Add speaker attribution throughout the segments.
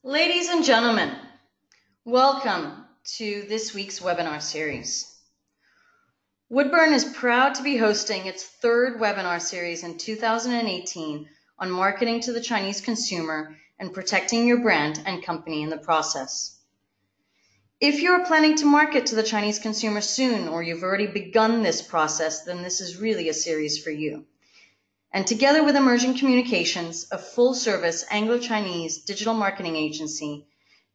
Speaker 1: Ladies and gentlemen, welcome to this week's webinar series. Woodburn is proud to be hosting its third webinar series in 2018 on marketing to the Chinese consumer and protecting your brand and company in the process. If you're planning to market to the Chinese consumer soon, or you've already begun this process, then this is really a series for you. And together with Emerging Communications, a full-service Anglo-Chinese digital marketing agency,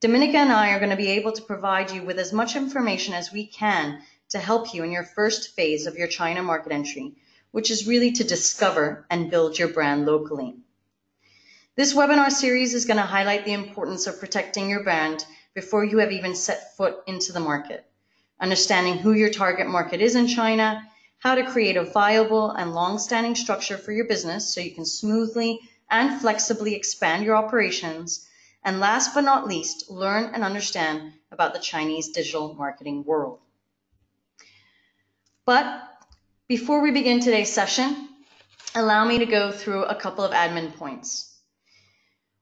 Speaker 1: Dominica and I are going to be able to provide you with as much information as we can to help you in your first phase of your China market entry, which is really to discover and build your brand locally. This webinar series is going to highlight the importance of protecting your brand before you have even set foot into the market, understanding who your target market is in China, how to create a viable and long-standing structure for your business so you can smoothly and flexibly expand your operations, and last but not least, learn and understand about the Chinese digital marketing world. But before we begin today's session, allow me to go through a couple of admin points.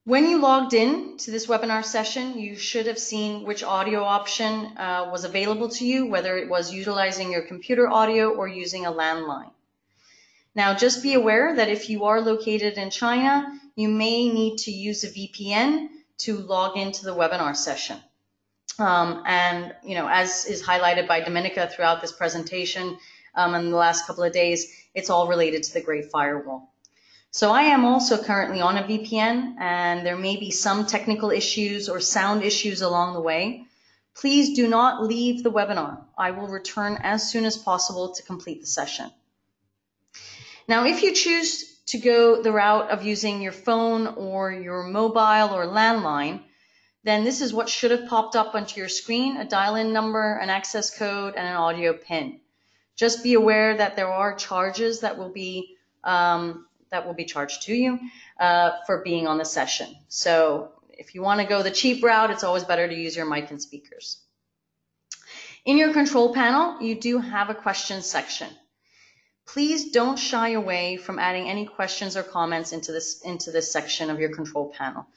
Speaker 1: When you logged in to this webinar session, you should have seen which audio option was available to you, whether it was utilizing your computer audio or using a landline. Now, just be aware that if you are located in China, you may need to use a VPN to log into the webinar session. And, as is highlighted by Dominica throughout this presentation in the last couple of days, it's all related to the Great Firewall. So I am also currently on a VPN, and there may be some technical issues or sound issues along the way. Please do not leave the webinar. I will return as soon as possible to complete the session. Now, if you choose to go the route of using your phone or your mobile or landline, then this is what should have popped up onto your screen: a dial-in number, an access code, and an audio PIN. Just be aware that there are charges that will be charged to you for being on the session. So if you want to go the cheap route, it's always better to use your mic and speakers. In your control panel, you do have a questions section. Please don't shy away from adding any questions or comments into this section of your control panel.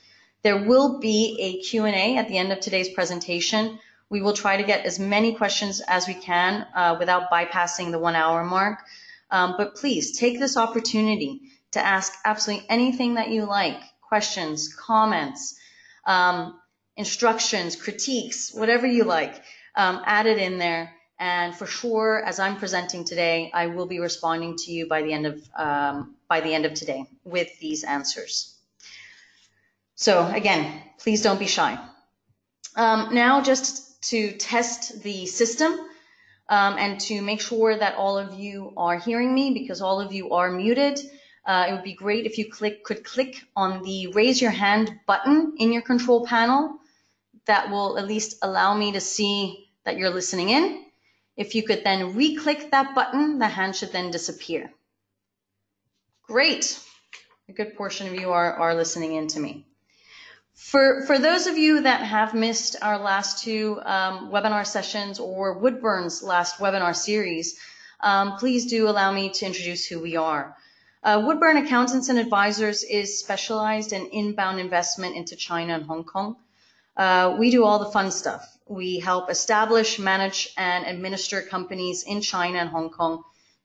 Speaker 1: There will be a Q&A at the end of today's presentation. We will try to get as many questions as we can without bypassing the 1 hour mark. But please take this opportunity to ask absolutely anything that you like: questions, comments, instructions, critiques, whatever you like. Add it in there. And for sure, as I'm presenting today, I will be responding to you by the end of today with these answers. So again, please don't be shy. Now, just to test the system and to make sure that all of you are hearing me, because all of you are muted, it would be great if you could click on the raise your hand button in your control panel. That will at least allow me to see that you're listening in. If you could then re-click that button, the hand should then disappear. Great. A good portion of you are listening in to me. For those of you that have missed our last two webinar sessions or Woodburn's last webinar series, please do allow me to introduce who we are. Woodburn Accountants and Advisors is specialized in inbound investment into China and Hong Kong. We do all the fun stuff. We help establish, manage, and administer companies in China and Hong Kong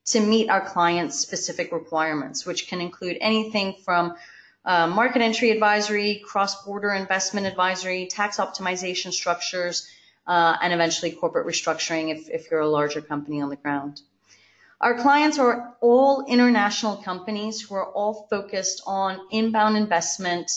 Speaker 1: to meet our clients' specific requirements, which can include anything from market entry advisory, cross-border investment advisory, tax optimization structures, and eventually corporate restructuring if you're a larger company on the ground. Our clients are all international companies who are all focused on inbound investment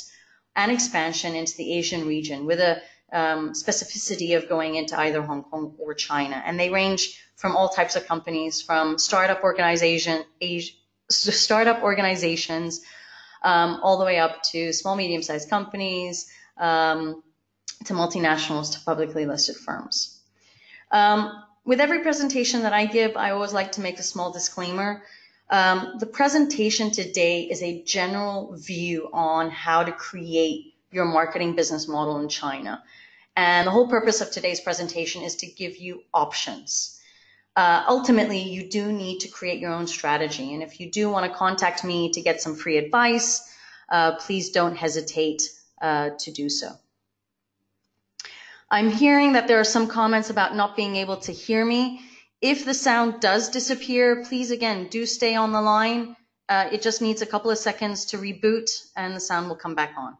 Speaker 1: and expansion into the Asian region, with a specificity of going into either Hong Kong or China. And they range from all types of companies, from startup organizations all the way up to small, medium-sized companies, to multinationals, to publicly listed firms. With every presentation that I give, I always like to make a small disclaimer. The presentation today is a general view on how to create your marketing business model in China. And the whole purpose of today's presentation is to give you options. Ultimately, you do need to create your own strategy. And if you do want to contact me to get some free advice, please don't hesitate to do so. I'm hearing that there are some comments about not being able to hear me. If the sound does disappear, please again, do stay on the line. It just needs a couple of seconds to reboot and the sound will come back on.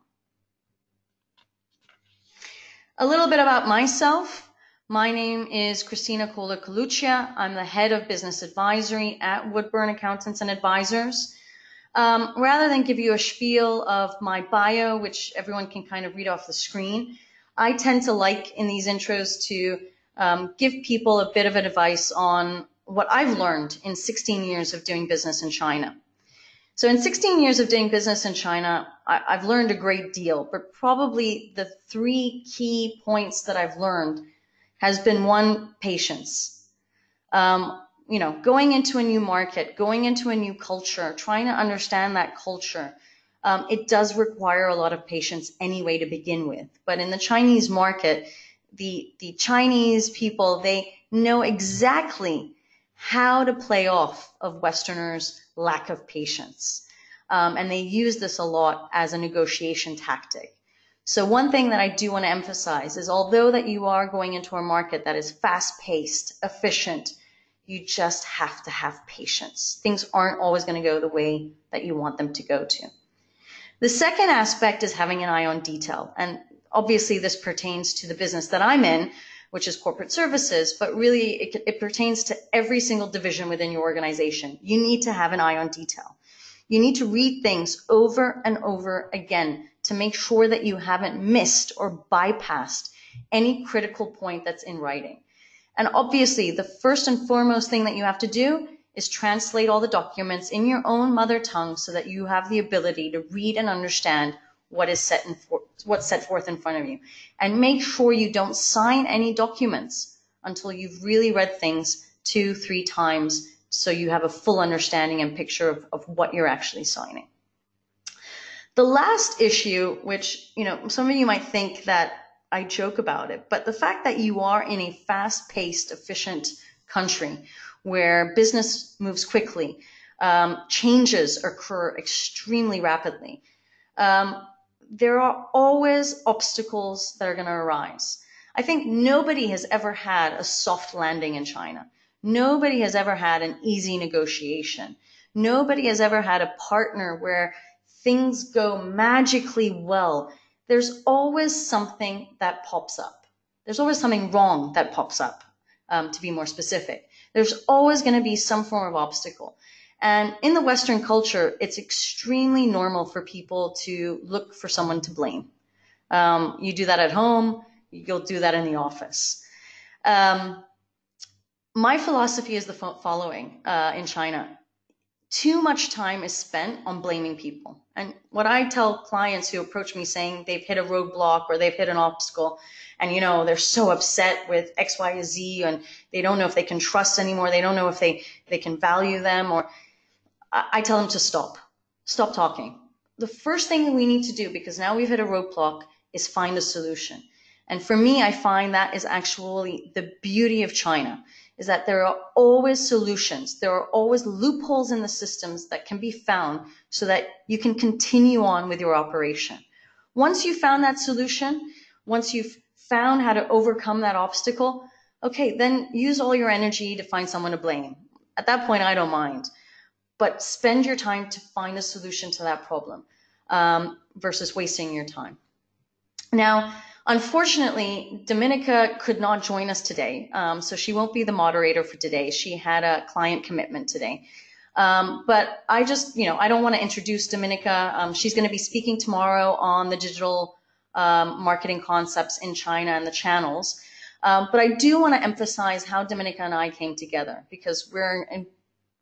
Speaker 1: A little bit about myself. My name is Christina Kohler-Coluccia. I'm the head of business advisory at Woodburn Accountants and Advisors. Rather than give you a spiel of my bio, which everyone can kind of read off the screen, I tend to like in these intros to give people a bit of advice on what I've learned in 16 years of doing business in China. So in 16 years of doing business in China, I've learned a great deal, but probably the 3 key points that I've learned has been 1, patience. Going into a new market, going into a new culture, trying to understand that culture, it does require a lot of patience anyway to begin with. But in the Chinese market, the Chinese people, they know exactly how to play off of Westerners' lack of patience. And they use this a lot as a negotiation tactic. So one thing that I do want to emphasize is although that you are going into a market that is fast-paced, efficient, you just have to have patience. Things aren't always going to go the way that you want them to go to. The second aspect is having an eye on detail. And obviously this pertains to the business that I'm in, which is corporate services, but really it pertains to every single division within your organization. You need to have an eye on detail. You need to read things over and over again to make sure that you haven't missed or bypassed any critical point that's in writing. And obviously, the first and foremost thing that you have to do is translate all the documents in your own mother tongue so that you have the ability to read and understand what's set forth in front of you. And make sure you don't sign any documents until you've really read things 2-3 times so you have a full understanding and picture of what you're actually signing. The last issue, which, some of you might think that I joke about it, but the fact that you are in a fast-paced, efficient country where business moves quickly, changes occur extremely rapidly, there are always obstacles that are going to arise. I think nobody has ever had a soft landing in China. Nobody has ever had an easy negotiation. Nobody has ever had a partner where things go magically well. There's always something that pops up. There's always something wrong that pops up, to be more specific. There's always going to be some form of obstacle. And in the Western culture, it's extremely normal for people to look for someone to blame. You do that at home, you'll do that in the office. My philosophy is the following in China. Too much time is spent on blaming people. And what I tell clients who approach me saying they've hit a roadblock or they've hit an obstacle and, they're so upset with X, Y, or Z and they don't know if they can trust anymore. They don't know if they can value them, or I tell them to stop talking. The first thing we need to do, because now we've hit a roadblock, is find a solution. And for me, I find that is actually the beauty of China, is that there are always solutions. There are always loopholes in the systems that can be found so that you can continue on with your operation. Once you've found that solution, once you've found how to overcome that obstacle, okay, then use all your energy to find someone to blame. At that point, I don't mind. But spend your time to find a solution to that problem versus wasting your time. Now, unfortunately, Dominica could not join us today, so she won't be the moderator for today. She had a client commitment today. But I just, I don't want to introduce Dominica. She's going to be speaking tomorrow on the digital marketing concepts in China and the channels. But I do want to emphasize how Dominica and I came together, because we're in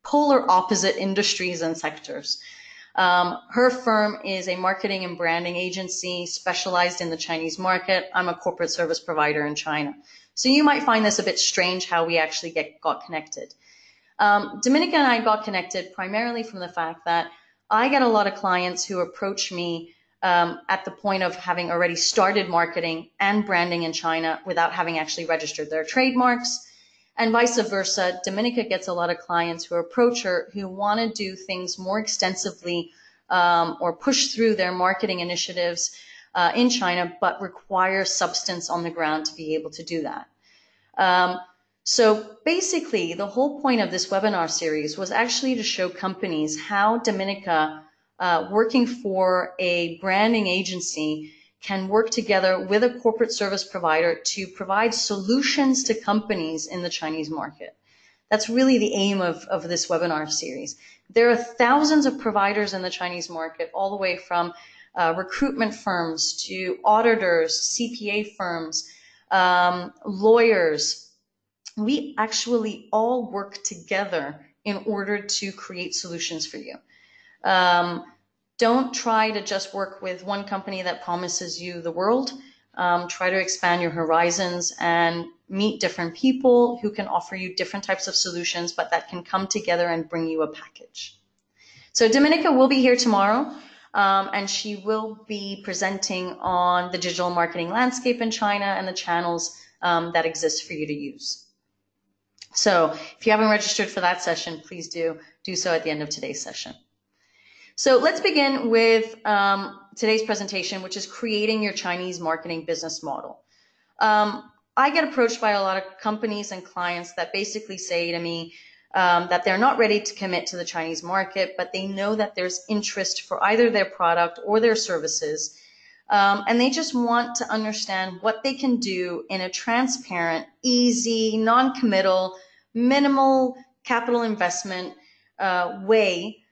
Speaker 1: polar opposite industries and sectors. Her firm is a marketing and branding agency specialized in the Chinese market. I'm a corporate service provider in China. So you might find this a bit strange how we actually got connected. Dominica and I got connected primarily from the fact that I get a lot of clients who approach me at the point of having already started marketing and branding in China without having actually registered their trademarks. And vice versa, Dominica gets a lot of clients who approach her who want to do things more extensively or push through their marketing initiatives in China, but require substance on the ground to be able to do that. So basically, the whole point of this webinar series was actually to show companies how Dominica, working for a branding agency, can work together with a corporate service provider to provide solutions to companies in the Chinese market. That's really the aim of this webinar series. There are thousands of providers in the Chinese market, all the way from recruitment firms to auditors, CPA firms, lawyers. We actually all work together in order to create solutions for you. Don't try to just work with one company that promises you the world. Try to expand your horizons and meet different people who can offer you different types of solutions, but that can come together and bring you a package. So Dominica will be here tomorrow, and she will be presenting on the digital marketing landscape in China and the channels that exist for you to use. So if you haven't registered for that session, please do so at the end of today's session. So let's begin with today's presentation, which is creating your Chinese marketing business model. I get approached by a lot of companies and clients that basically say to me that they're not ready to commit to the Chinese market, but they know that there's interest for either their product or their services. And they just want to understand what they can do in a transparent, easy, non-committal, minimal capital investment way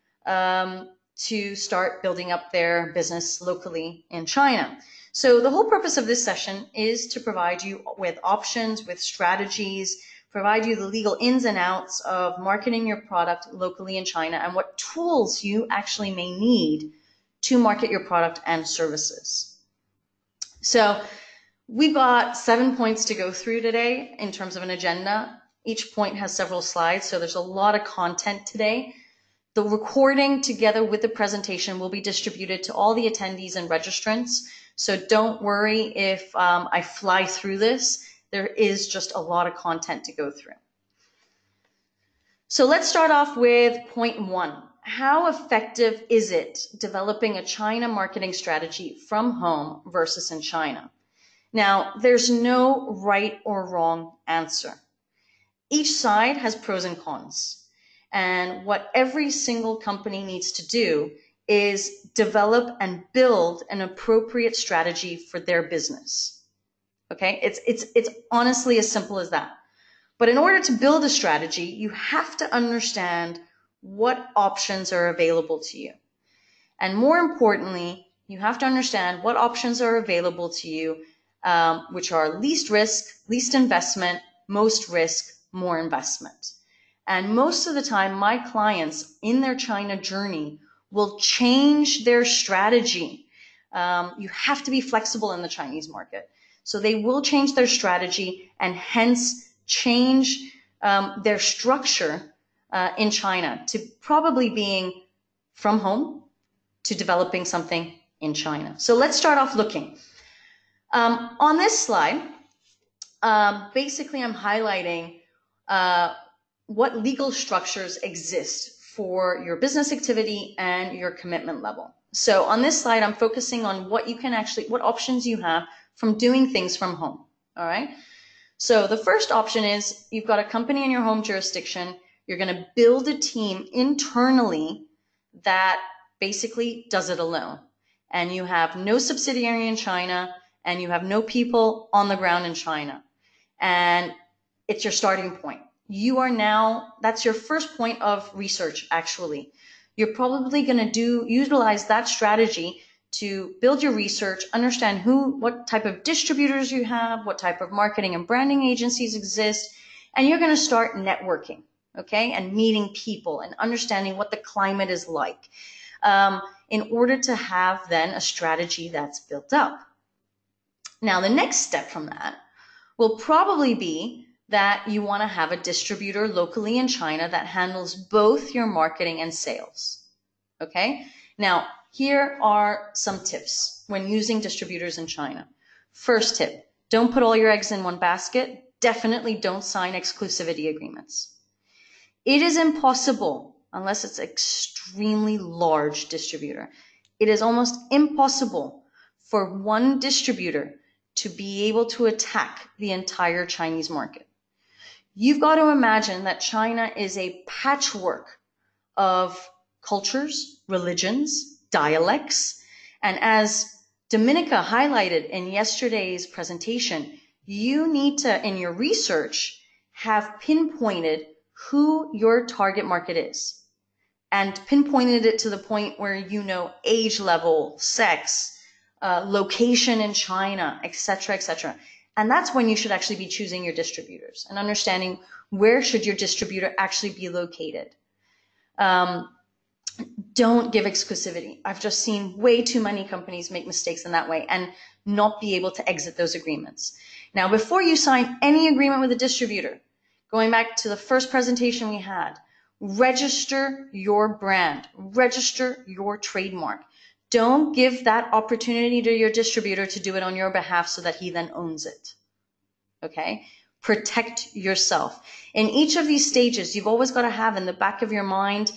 Speaker 1: to start building up their business locally in China. So the whole purpose of this session is to provide you with options, with strategies, provide you the legal ins and outs of marketing your product locally in China and what tools you actually may need to market your product and services. So we've got 7 points to go through today in terms of an agenda. Each point has several slides, so there's a lot of content today. The recording together with the presentation will be distributed to all the attendees and registrants. So don't worry if I fly through this. There is just a lot of content to go through. So let's start off with point 1. How effective is it developing a China marketing strategy from home versus in China? Now, there's no right or wrong answer. Each side has pros and cons. And what every single company needs to do is develop and build an appropriate strategy for their business. Okay, it's honestly as simple as that. But in order to build a strategy, you have to understand what options are available to you. And more importantly, you have to understand what options are available to you, which are least risk, least investment, most risk, more investment. And most of the time, my clients in their China journey will change their strategy. You have to be flexible in the Chinese market. So they will change their strategy and hence change their structure in China to probably being from home to developing something in China. So let's start off looking. On this slide, basically I'm highlighting what legal structures exist for your business activity and your commitment level. So on this slide, I'm focusing on what you can actually, what options you have from doing things from home. All right. So the first option is you've got a company in your home jurisdiction. You're going to build a team internally that basically does it alone. And you have no subsidiary in China and you have no people on the ground in China. And it's your starting point. You are now, that's your first point of research, actually. You're probably going to utilize that strategy to build your research, understand what type of distributors you have, what type of marketing and branding agencies exist, and you're going to start networking, okay, and meeting people and understanding what the climate is like in order to have then a strategy that's built up. Now, the next step from that will probably be that you want to have a distributor locally in China that handles both your marketing and sales, okay? Now, here are some tips when using distributors in China. First tip, don't put all your eggs in one basket. Definitely don't sign exclusivity agreements. It is impossible, unless it's an extremely large distributor, it is almost impossible for one distributor to be able to attack the entire Chinese market. You've got to imagine that China is a patchwork of cultures, religions, dialects, and as Dominica highlighted in yesterday's presentation, you need to, in your research, have pinpointed who your target market is and pinpointed it to the point where you know age level, sex, location in China, etc., etc. And that's when you should actually be choosing your distributors and understanding where should your distributor actually be located. Don't give exclusivity. I've just seen way too many companies make mistakes in that way and not be able to exit those agreements. Now, before you sign any agreement with a distributor, going back to the first presentation we had, register your brand, register your trademark. Don't give that opportunity to your distributor to do it on your behalf so that he then owns it. Okay? Protect yourself. In each of these stages, you've always got to have in the back of your mind,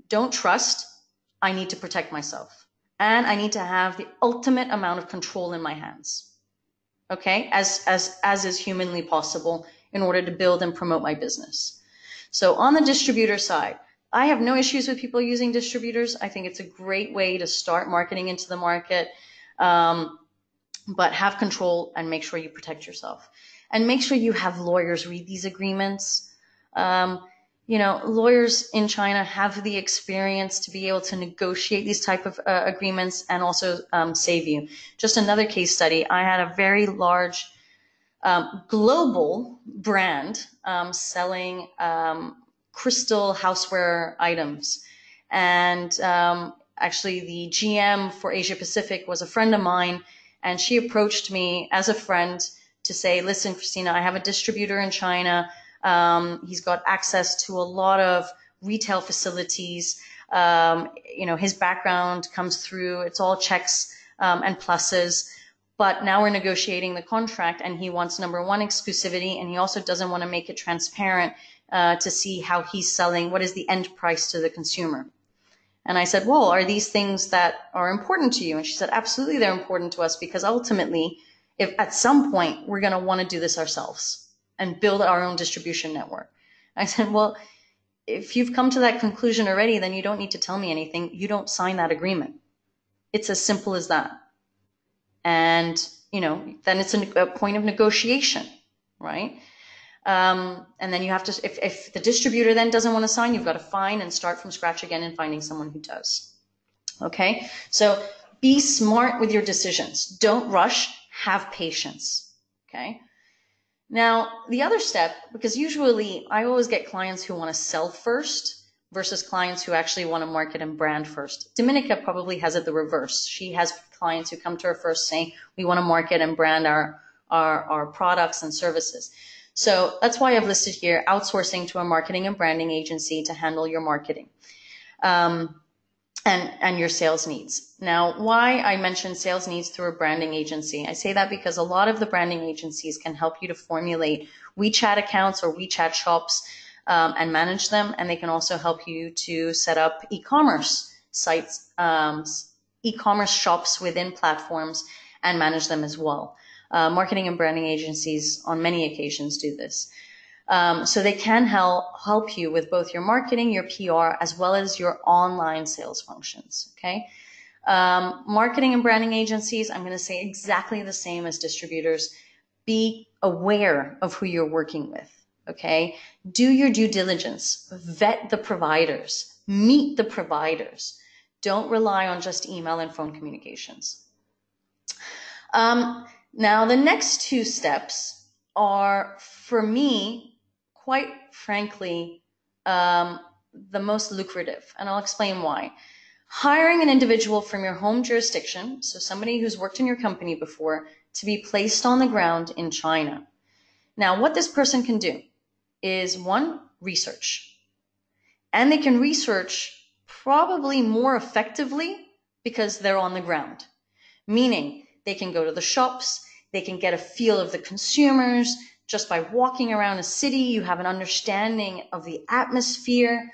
Speaker 1: don't trust, I need to protect myself. And I need to have the ultimate amount of control in my hands. Okay? As is humanly possible in order to build and promote my business. So on the distributor side, I have no issues with people using distributors. I think it's a great way to start marketing into the market, but have control and make sure you protect yourself. And make sure you have lawyers read these agreements. Lawyers in China have the experience to be able to negotiate these type of agreements and also save you. Just another case study, I had a very large global brand selling crystal houseware items. And actually the GM for Asia Pacific was a friend of mine, and she approached me as a friend to say, listen, Christina, I have a distributor in China. He's got access to a lot of retail facilities. His background comes through. It's all checks and pluses. But now we're negotiating the contract, and he wants, number one, exclusivity, and he also doesn't want to make it transparent to see how he's selling, what is the end price to the consumer. And I said, well, are these things that are important to you? And she said, absolutely, they're important to us, because ultimately, if at some point we're going to want to do this ourselves and build our own distribution network. I said, well, if you've come to that conclusion already, then you don't need to tell me anything. You don't sign that agreement. It's as simple as that. And, then it's a point of negotiation, right? And then you have to, if the distributor then doesn't want to sign, you've got to find and start from scratch again and finding someone who does. Okay? So be smart with your decisions. Don't rush. Have patience. Okay? Now, the other step, because usually I always get clients who want to sell first versus clients who actually want to market and brand first. Dominica probably has it the reverse. She has clients who come to her first saying, we want to market and brand our products and services. So that's why I've listed here outsourcing to a marketing and branding agency to handle your marketing and your sales needs. Now, why I mentioned sales needs through a branding agency, I say that because a lot of the branding agencies can help you to formulate WeChat accounts or WeChat shops and manage them. And they can also help you to set up e-commerce sites, e-commerce shops within platforms and manage them as well. Marketing and branding agencies on many occasions do this. So they can help you with both your marketing, your PR, as well as your online sales functions, okay? Marketing and branding agencies, I'm going to say exactly the same as distributors. Be aware of who you're working with, okay? Do your due diligence. Vet the providers. Meet the providers. Don't rely on just email and phone communications. Now, the next two steps are, for me, quite frankly, the most lucrative, and I'll explain why. Hiring an individual from your home jurisdiction, so somebody who's worked in your company before, to be placed on the ground in China. Now, what this person can do is, one, research. And they can research probably more effectively because they're on the ground. Meaning, they can go to the shops, they can get a feel of the consumers. Just by walking around a city, you have an understanding of the atmosphere.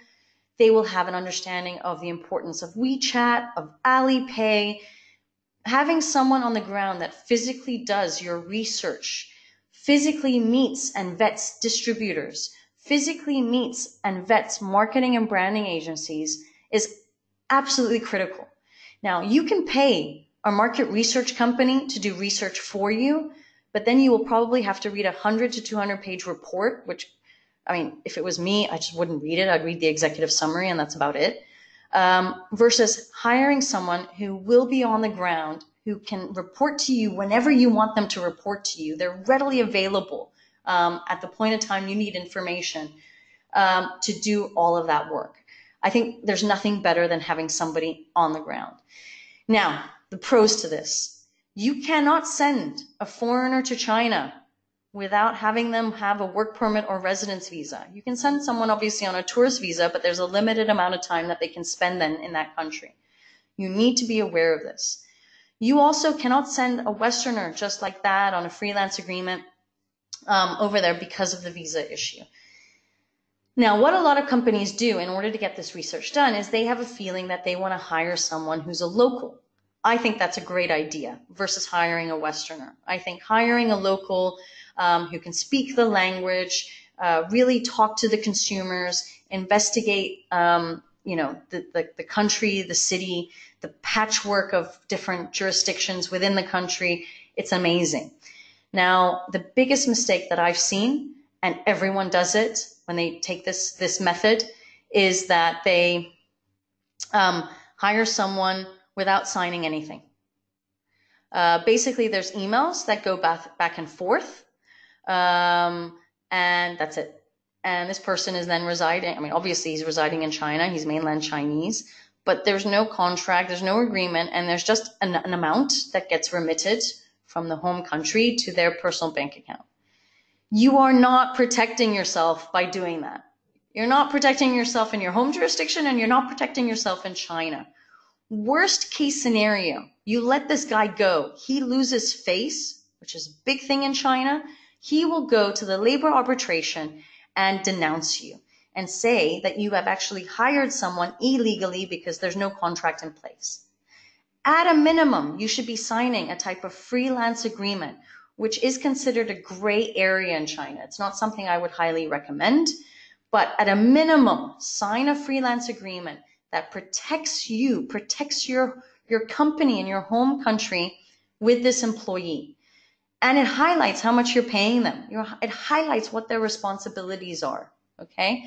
Speaker 1: They will have an understanding of the importance of WeChat, of Alipay, having someone on the ground that physically does your research, physically meets and vets distributors, physically meets and vets marketing and branding agencies is absolutely critical. Now, you can pay a market research company to do research for you, but then you will probably have to read a 100 to 200 page report, which, I mean, if it was me, I just wouldn't read it. I'd read the executive summary and that's about it. Versus hiring someone who will be on the ground, who can report to you whenever you want them to report to you. They're readily available at the point in time you need information to do all of that work. I think there's nothing better than having somebody on the ground. Now, the pros to this. You cannot send a foreigner to China without having them have a work permit or residence visa. You can send someone obviously on a tourist visa, but there's a limited amount of time that they can spend then in that country. You need to be aware of this. You also cannot send a Westerner just like that on a freelance agreement over there because of the visa issue. Now, what a lot of companies do in order to get this research done is they have a feeling that they want to hire someone who's a local. I think that's a great idea versus hiring a Westerner. I think hiring a local who can speak the language, really talk to the consumers, investigate, the country, the city, the patchwork of different jurisdictions within the country. It's amazing. Now, the biggest mistake that I've seen, and everyone does it when they take this method, is that they hire someone without signing anything. Basically, there's emails that go back and forth. And that's it. And this person is then residing, I mean, obviously he's residing in China, he's mainland Chinese, but there's no contract, there's no agreement, and there's just an amount that gets remitted from the home country to their personal bank account. You are not protecting yourself by doing that. You're not protecting yourself in your home jurisdiction, and you're not protecting yourself in China. Worst case scenario, you let this guy go. He loses face, which is a big thing in China. He will go to the labor arbitration and denounce you and say that you have actually hired someone illegally because there's no contract in place. At a minimum, you should be signing a type of freelance agreement, which is considered a gray area in China. It's not something I would highly recommend, but at a minimum, sign a freelance agreement that protects you, protects your company in your home country with this employee. And it highlights how much you're paying them. It highlights what their responsibilities are, okay?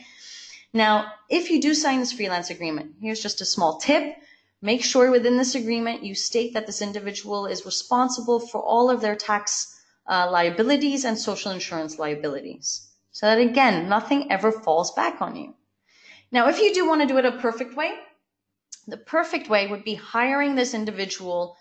Speaker 1: Now, if you do sign this freelance agreement, here's just a small tip. Make sure within this agreement you state that this individual is responsible for all of their tax liabilities and social insurance liabilities. So that, again, nothing ever falls back on you. Now, if you do want to do it a perfect way, the perfect way would be hiring this individual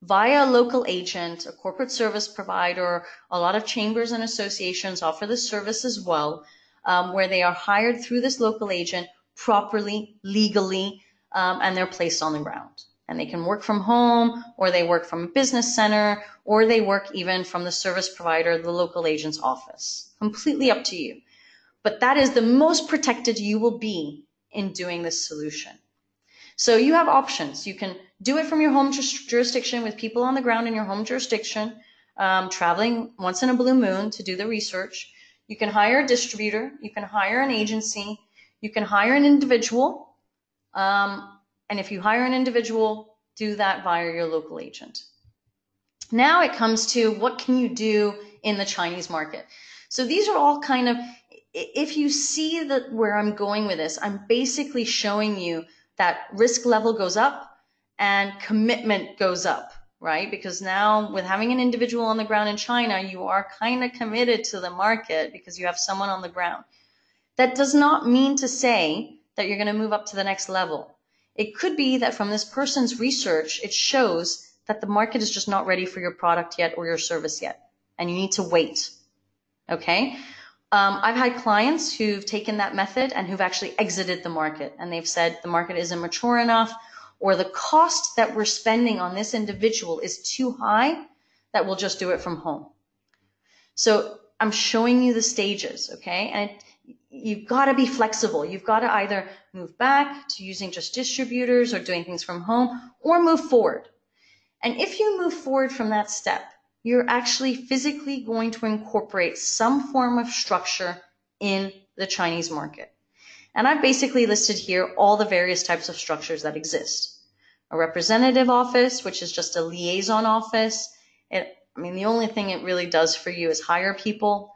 Speaker 1: via a local agent, a corporate service provider. A lot of chambers and associations offer this service as well, where they are hired through this local agent properly, legally, and they're placed on the ground. And they can work from home, or they work from a business center, or they work even from the service provider, the local agent's office. Completely up to you. But that is the most protected you will be in doing this solution. So you have options. You can do it from your home jurisdiction with people on the ground in your home jurisdiction, traveling once in a blue moon to do the research. You can hire a distributor. You can hire an agency. You can hire an individual. And if you hire an individual, do that via your local agent. Now it comes to what can you do in the Chinese market. So these are all kind of, if you see that where I'm going with this, I'm basically showing you that risk level goes up and commitment goes up, right? Because now with having an individual on the ground in China, you are kind of committed to the market because you have someone on the ground. That does not mean to say that you're going to move up to the next level. It could be that from this person's research, it shows that the market is just not ready for your product yet or your service yet, and you need to wait, okay? I've had clients who've taken that method and who've actually exited the market, and they've said the market isn't mature enough, or the cost that we're spending on this individual is too high that we'll just do it from home. So I'm showing you the stages, okay? And you've got to be flexible. You've got to either move back to using just distributors or doing things from home, or move forward. And if you move forward from that step, you're actually physically going to incorporate some form of structure in the Chinese market. And I've basically listed here all the various types of structures that exist. A representative office, which is just a liaison office. The only thing it really does for you is hire people.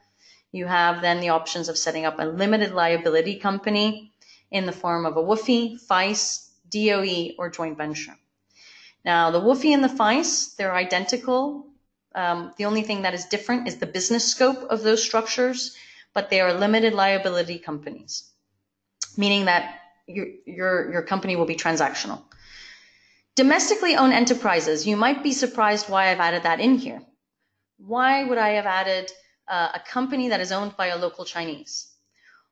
Speaker 1: You have then the options of setting up a limited liability company in the form of a WFI, FICE, DOE, or joint venture. Now, the WFI and the FICE, they're identical. The only thing that is different is the business scope of those structures, but they are limited liability companies, meaning that your company will be transactional. Domestically owned enterprises, you might be surprised why I've added that in here. Why would I have added a company that is owned by a local Chinese?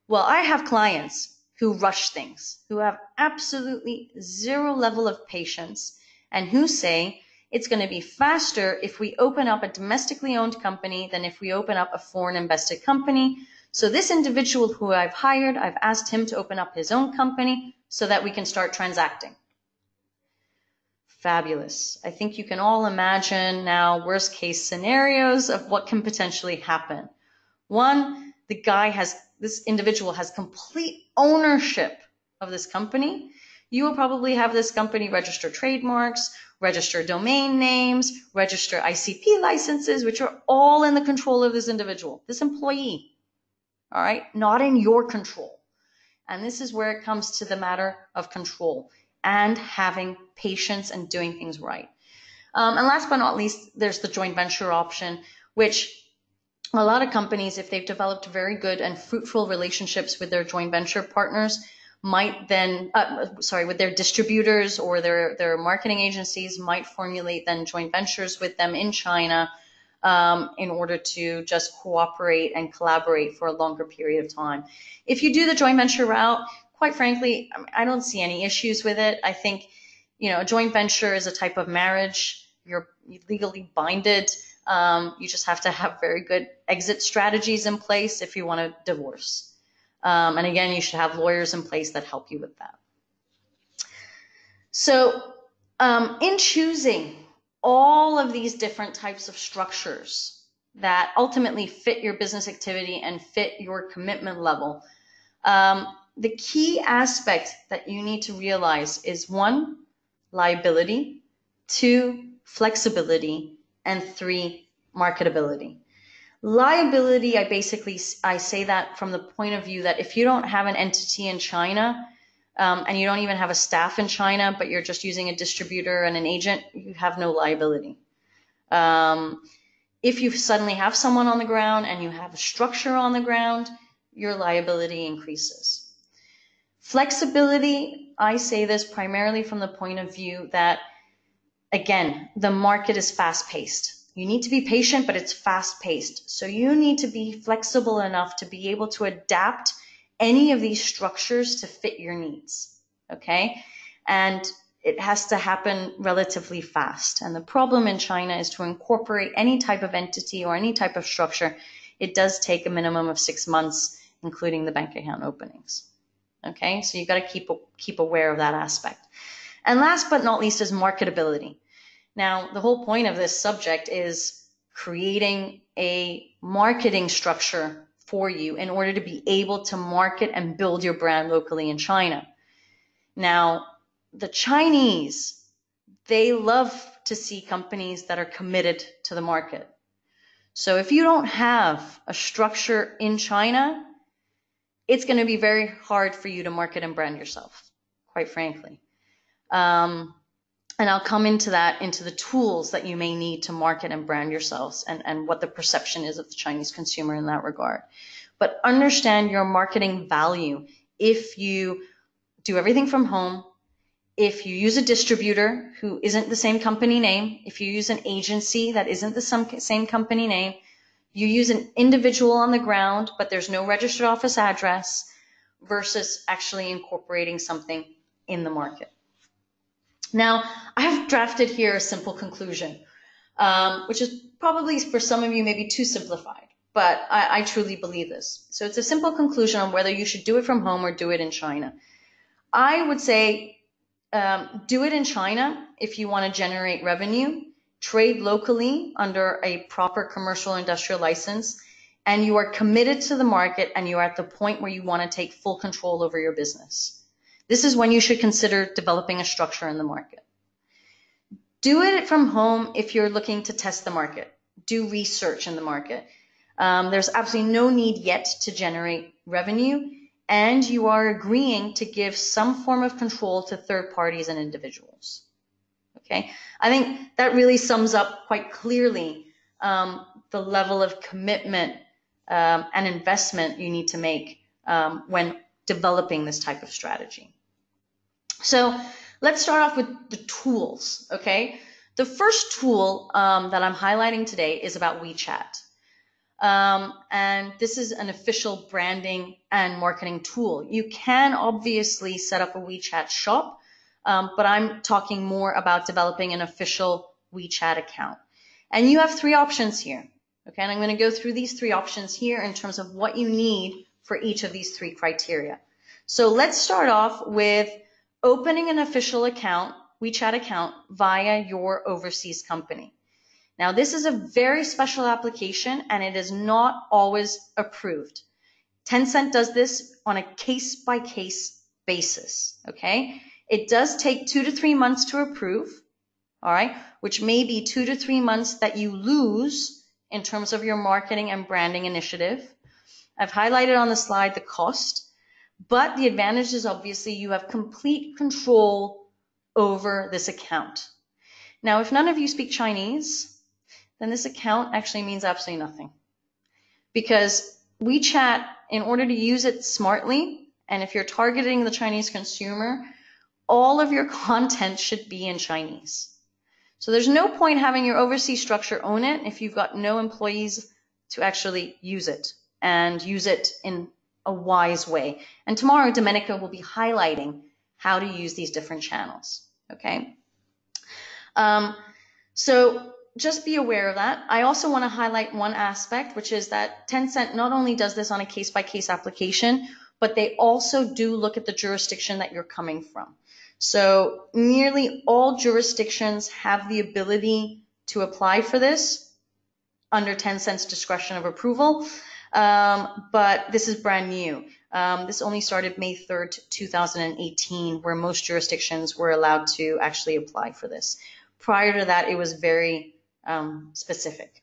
Speaker 1: Well, I have clients who rush things, who have absolutely zero level of patience, and who say it's going to be faster if we open up a domestically owned company than if we open up a foreign invested company. So this individual who I've hired, I've asked him to open up his own company so that we can start transacting. Fabulous. I think you can all imagine now worst case scenarios of what can potentially happen. One, this individual has complete ownership of this company. You will probably have this company register trademarks, register domain names, register ICP licenses, which are all in the control of this individual, this employee. All right, not in your control. And this is where it comes to the matter of control and having patience and doing things right. And last but not least, there's the joint venture option, which a lot of companies, if they've developed very good and fruitful relationships with their joint venture partners, might then, with their distributors or their marketing agencies, might formulate then joint ventures with them in China in order to just cooperate and collaborate for a longer period of time. If you do the joint venture route, quite frankly, I don't see any issues with it. I think, a joint venture is a type of marriage. You're legally binded. You just have to have very good exit strategies in place if you want to divorce. And again, you should have lawyers in place that help you with that. So in choosing all of these different types of structures that ultimately fit your business activity and fit your commitment level, the key aspect that you need to realize is 1, liability, 2, flexibility, and 3, marketability. Liability, I say that from the point of view that if you don't have an entity in China, and you don't even have a staff in China, but you're just using a distributor and an agent, you have no liability. If you suddenly have someone on the ground and you have a structure on the ground, your liability increases. Flexibility, I say this primarily from the point of view that, again, the market is fast-paced. You need to be patient, but it's fast-paced. So you need to be flexible enough to be able to adapt any of these structures to fit your needs, okay? And it has to happen relatively fast. And the problem in China is to incorporate any type of entity or any type of structure, it does take a minimum of 6 months, including the bank account openings, okay? So you got to keep aware of that aspect. And last but not least is marketability. Now, the whole point of this subject is creating a marketing structure for you in order to be able to market and build your brand locally in China. Now, the Chinese, they love to see companies that are committed to the market. So if you don't have a structure in China, it's going to be very hard for you to market and brand yourself, quite frankly. And I'll come into the tools that you may need to market and brand yourselves and what the perception is of the Chinese consumer in that regard. But understand your marketing value if you do everything from home, if you use a distributor who isn't the same company name, if you use an agency that isn't the same company name, you use an individual on the ground, but there's no registered office address, versus actually incorporating something in the market. Now, I have drafted here a simple conclusion, which is probably for some of you maybe too simplified, but I truly believe this. So it's a simple conclusion on whether you should do it from home or do it in China. I would say Do it in China if you want to generate revenue. Trade locally under a proper commercial industrial license, and you are committed to the market and you're at the point where you want to take full control over your business. This is when you should consider developing a structure in the market. Do it from home if you're looking to test the market. Do research in the market. There's absolutely no need yet to generate revenue, and you are agreeing to give some form of control to third parties and individuals. Okay, I think that really sums up quite clearly the level of commitment and investment you need to make when developing this type of strategy. So let's start off with the tools, okay? The first tool that I'm highlighting today is about WeChat. And this is an official branding and marketing tool. You can obviously set up a WeChat shop, but I'm talking more about developing an official WeChat account. And you have three options here, okay? And I'm going to go through these three options here in terms of what you need for each of these three criteria. So let's start off with opening an official account, WeChat account, via your overseas company. Now, this is a very special application and it is not always approved. Tencent does this on a case-by-case basis, okay? It does take 2 to 3 months to approve, all right, which may be 2 to 3 months that you lose in terms of your marketing and branding initiative. I've highlighted on the slide the cost, but the advantage is obviously you have complete control over this account. Now, if none of you speak Chinese, then this account actually means absolutely nothing. Because WeChat, in order to use it smartly, and if you're targeting the Chinese consumer, all of your content should be in Chinese. So there's no point having your overseas structure own it if you've got no employees to actually use it and use it in a wise way. And tomorrow, Domenica will be highlighting how to use these different channels, okay? So just be aware of that. I also want to highlight one aspect, which is that Tencent not only does this on a case-by-case application, but they also do look at the jurisdiction that you're coming from. So nearly all jurisdictions have the ability to apply for this under Tencent's discretion of approval, but this is brand new. This only started May 3rd, 2018, where most jurisdictions were allowed to actually apply for this. Prior to that, it was very specific.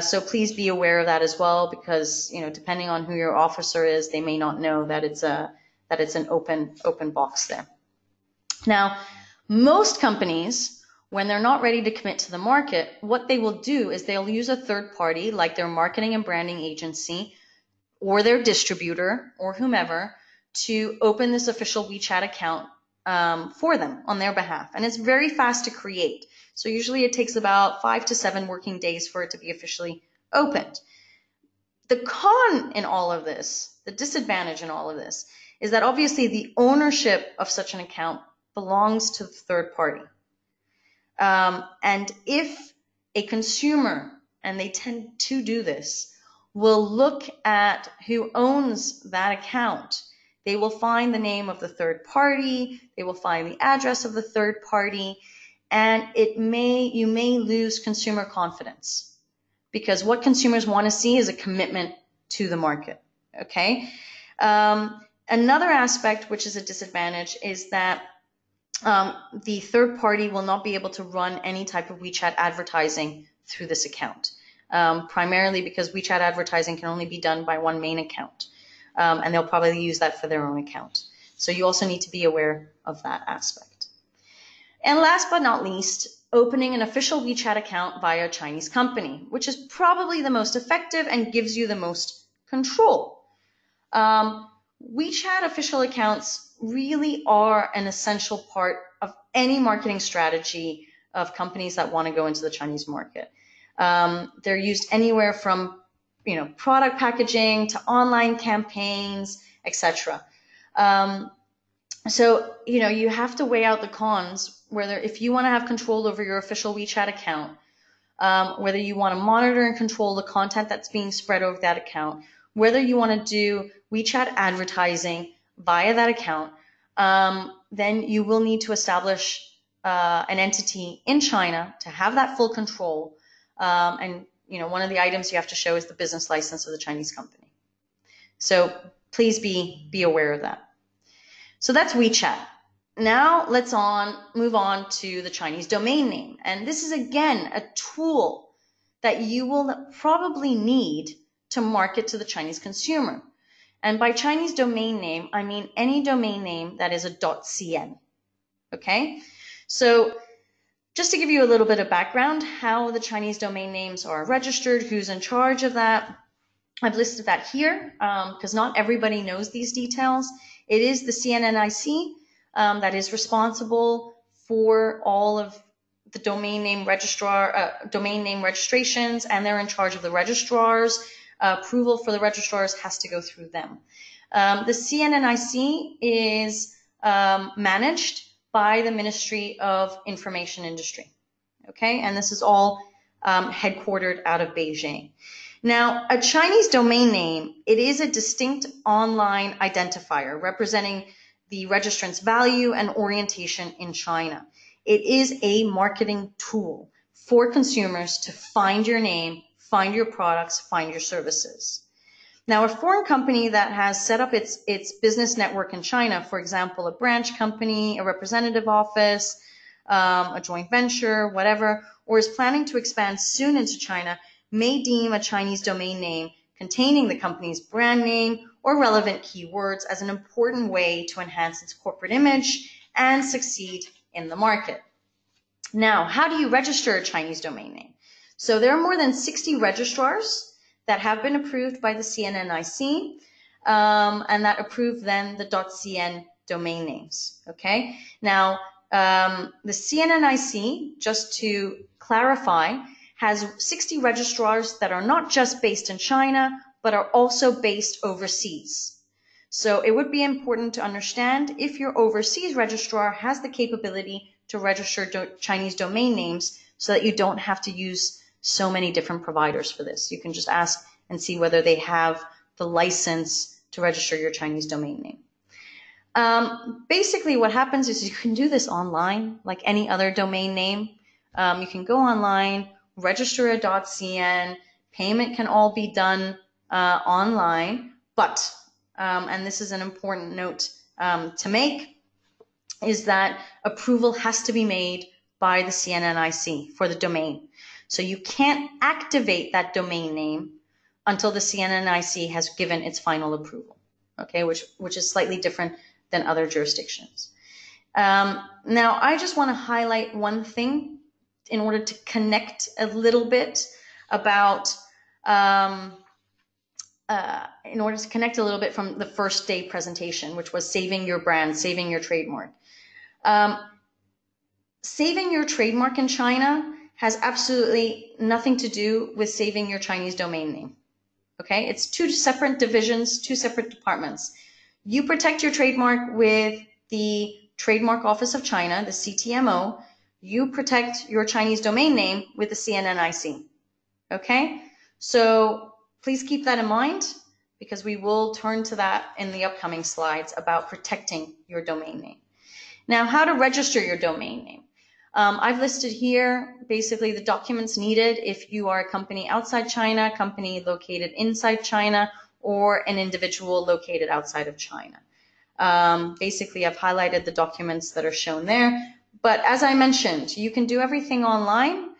Speaker 1: So please be aware of that as well, because depending on who your officer is, they may not know that it's an open box there. Now, most companies, when they're not ready to commit to the market, what they will do is they'll use a third party like their marketing and branding agency or their distributor or whomever to open this official WeChat account for them on their behalf. And it's very fast to create. So usually it takes about 5 to 7 working days for it to be officially opened. The con in all of this, the disadvantage in all of this, is that obviously the ownership of such an account belongs to the third party. And if a consumer, and they tend to do this, will look at who owns that account, they will find the name of the third party, they will find the address of the third party, and you may lose consumer confidence, because what consumers want to see is a commitment to the market, okay? Another aspect, which is a disadvantage, is that the third party will not be able to run any type of WeChat advertising through this account, primarily because WeChat advertising can only be done by one main account, and they'll probably use that for their own account. So you also need to be aware of that aspect. And last but not least, opening an official WeChat account via a Chinese company, which is probably the most effective and gives you the most control. WeChat official accounts really are an essential part of any marketing strategy of companies that want to go into the Chinese market. They're used anywhere from product packaging to online campaigns, etc. So you have to weigh out the cons, whether if you want to have control over your official WeChat account, whether you want to monitor and control the content that's being spread over that account, whether you want to do WeChat advertising via that account. then you will need to establish an entity in China to have that full control. And one of the items you have to show is the business license of the Chinese company. So please be aware of that. So that's WeChat. Now let's move on to the Chinese domain name. And this is again a tool that you will probably need to market to the Chinese consumer. And by Chinese domain name, I mean any domain name that is a .cn. Okay? So just to give you a little bit of background, how the Chinese domain names are registered, who's in charge of that, I've listed that here because not everybody knows these details. It is the CNNIC that is responsible for all of the domain name registrations, and they're in charge of the registrars. Approval for the registrars has to go through them. The CNNIC is managed by the Ministry of Information Industry. Okay, and this is all headquartered out of Beijing. Now, a Chinese domain name, it is a distinct online identifier representing the registrant's value and orientation in China. It is a marketing tool for consumers to find your name, find your products, find your services. Now, a foreign company that has set up its business network in China, for example, a branch company, a representative office, a joint venture, whatever, or is planning to expand soon into China, may deem a Chinese domain name containing the company's brand name or relevant keywords as an important way to enhance its corporate image and succeed in the market. Now, how do you register a Chinese domain name? So there are more than 60 registrars that have been approved by the CNNIC, and that approve then the .cn domain names. Okay. Now, the CNNIC, just to clarify, has 60 registrars that are not just based in China, but are also based overseas. So it would be important to understand if your overseas registrar has the capability to register Chinese domain names so that you don't have to use so many different providers for this. You can just ask and see whether they have the license to register your Chinese domain name. Basically what happens is you can do this online like any other domain name. You can go online, register a .cn, payment can all be done online, but, and this is an important note to make, is that approval has to be made by the CNNIC for the domain. So you can't activate that domain name until the CNNIC has given its final approval, okay, which is slightly different than other jurisdictions. Now, I just want to highlight one thing in order to connect a little bit about, from the first day presentation, which was saving your brand, saving your trademark. Saving your trademark in China has absolutely nothing to do with saving your Chinese domain name. Okay, it's two separate divisions, two separate departments. You protect your trademark with the Trademark Office of China, the CTMO. You protect your Chinese domain name with the CNNIC. Okay, so please keep that in mind because we will turn to that in the upcoming slides about protecting your domain name. Now, how to register your domain name. I've listed here basically the documents needed if you are a company outside China, a company located inside China, or an individual located outside of China. Basically, I've highlighted the documents that are shown there. But as I mentioned, you can do everything online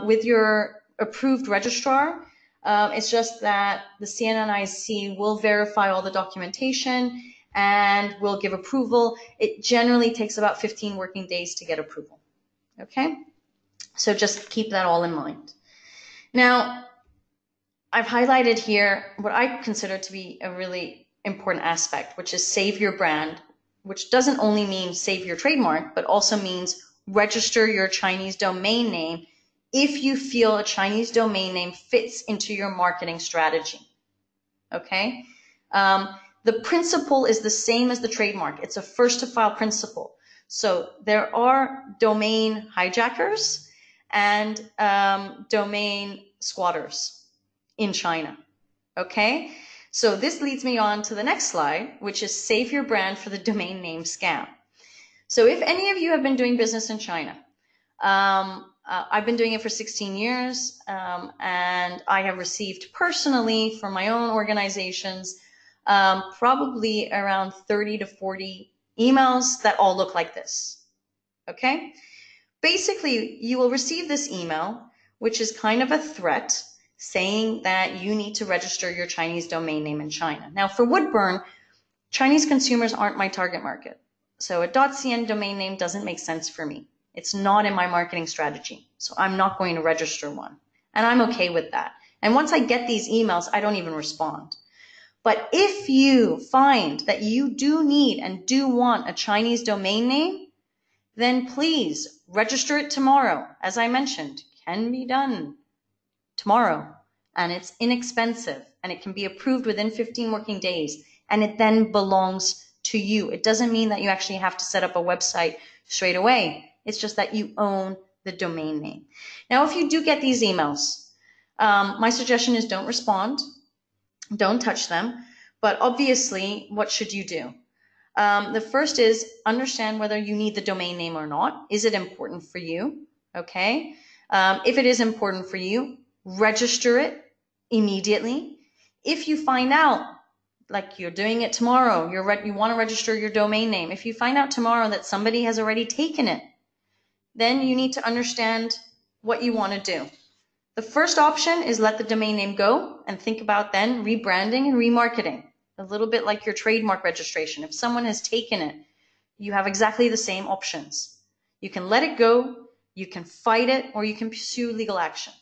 Speaker 1: with your approved registrar. It's just that the CNNIC will verify all the documentation and will give approval. It generally takes about 15 working days to get approval. Okay, so just keep that all in mind. Now, I've highlighted here what I consider to be a really important aspect, which is save your brand, which doesn't only mean save your trademark, but also means register your Chinese domain name if you feel a Chinese domain name fits into your marketing strategy. Okay, the principle is the same as the trademark. It's a first to file principle. So there are domain hijackers and domain squatters in China. Okay, So this leads me on to the next slide, which is save your brand for the domain name scam. So if any of you have been doing business in China, I've been doing it for 16 years, and I have received personally from my own organizations probably around 30 to 40 emails that all look like this. Okay? Basically, you will receive this email, which is kind of a threat saying that you need to register your Chinese domain name in China. Now, for Woodburn, Chinese consumers aren't my target market. So a .cn domain name doesn't make sense for me. It's not in my marketing strategy. So I'm not going to register one. And I'm okay with that. And once I get these emails, I don't even respond. But if you find that you do need and do want a Chinese domain name, then please register it tomorrow. As I mentioned, can be done tomorrow. And it's inexpensive and it can be approved within 15 working days. And it then belongs to you. It doesn't mean that you actually have to set up a website straight away. It's just that you own the domain name. Now, if you do get these emails, my suggestion is don't respond, don't touch them. But obviously, what should you do? The first is understand whether you need the domain name or not. Is it important for you? Okay. If it is important for you, register it immediately. If you find out, like you're doing it tomorrow, you want to register your domain name. If you find out tomorrow that somebody has already taken it, then you need to understand what you want to do. The first option is let the domain name go and think about then rebranding and remarketing. A little bit like your trademark registration. If someone has taken it, you have exactly the same options. You can let it go, you can fight it, or you can pursue legal action.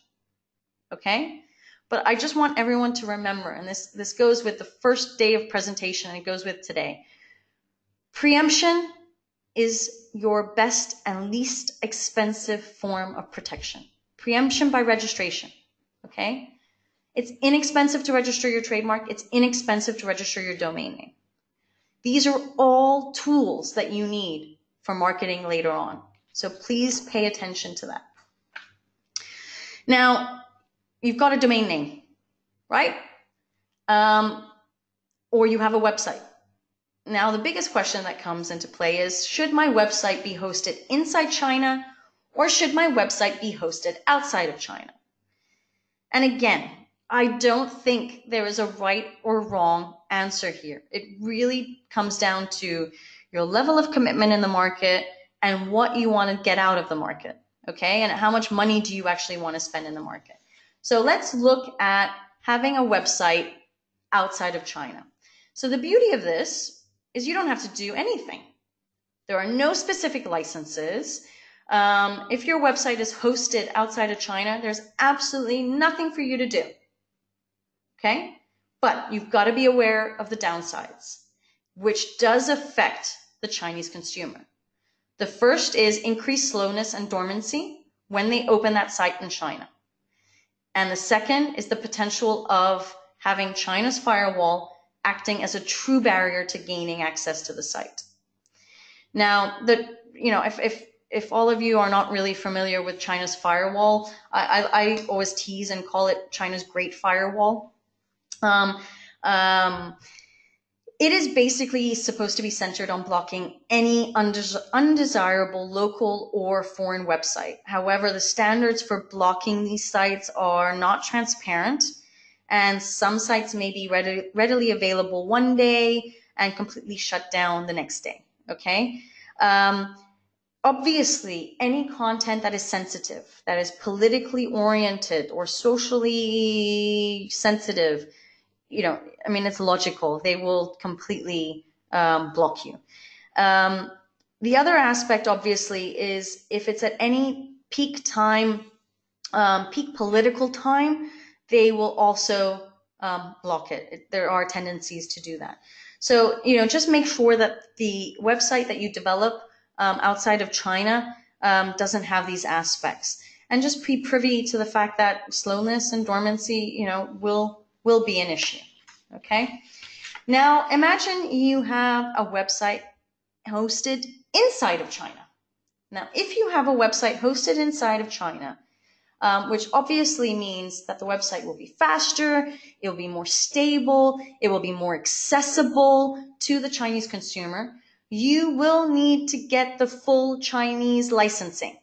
Speaker 1: Okay? But I just want everyone to remember, and this goes with the first day of presentation, and it goes with today. Preemption is your best and least expensive form of protection. Preemption by registration. Okay? It's inexpensive to register your trademark. It's inexpensive to register your domain name. These are all tools that you need for marketing later on. So please pay attention to that. Now, you've got a domain name, right? Or you have a website. Now, the biggest question that comes into play is, should my website be hosted inside China or should my website be hosted outside of China? And again, I don't think there is a right or wrong answer here. It really comes down to your level of commitment in the market and what you want to get out of the market, okay? And how much money do you actually want to spend in the market? So let's look at having a website outside of China. So the beauty of this is you don't have to do anything. There are no specific licenses. If your website is hosted outside of China, there's absolutely nothing for you to do. Okay? But you've got to be aware of the downsides, which does affect the Chinese consumer. The first is increased slowness and dormancy when they open that site in China. And the second is the potential of having China's firewall acting as a true barrier to gaining access to the site. Now, if all of you are not really familiar with China's firewall, I always tease and call it China's Great Firewall. It is basically supposed to be centered on blocking any undesirable local or foreign website. However, the standards for blocking these sites are not transparent, and some sites may be readily available one day and completely shut down the next day. Okay? Obviously, any content that is sensitive, that is politically oriented or socially sensitive, it's logical. They will completely block you. The other aspect, obviously, is if it's at any peak time, peak political time, they will also block it. There are tendencies to do that. So, just make sure that the website that you develop outside of China doesn't have these aspects. And just be privy to the fact that slowness and dormancy, will be an issue. Okay. Now imagine you have a website hosted inside of China. Now, if you have a website hosted inside of China, which obviously means that the website will be faster, it will be more stable, it will be more accessible to the Chinese consumer. You will need to get the full Chinese licensing.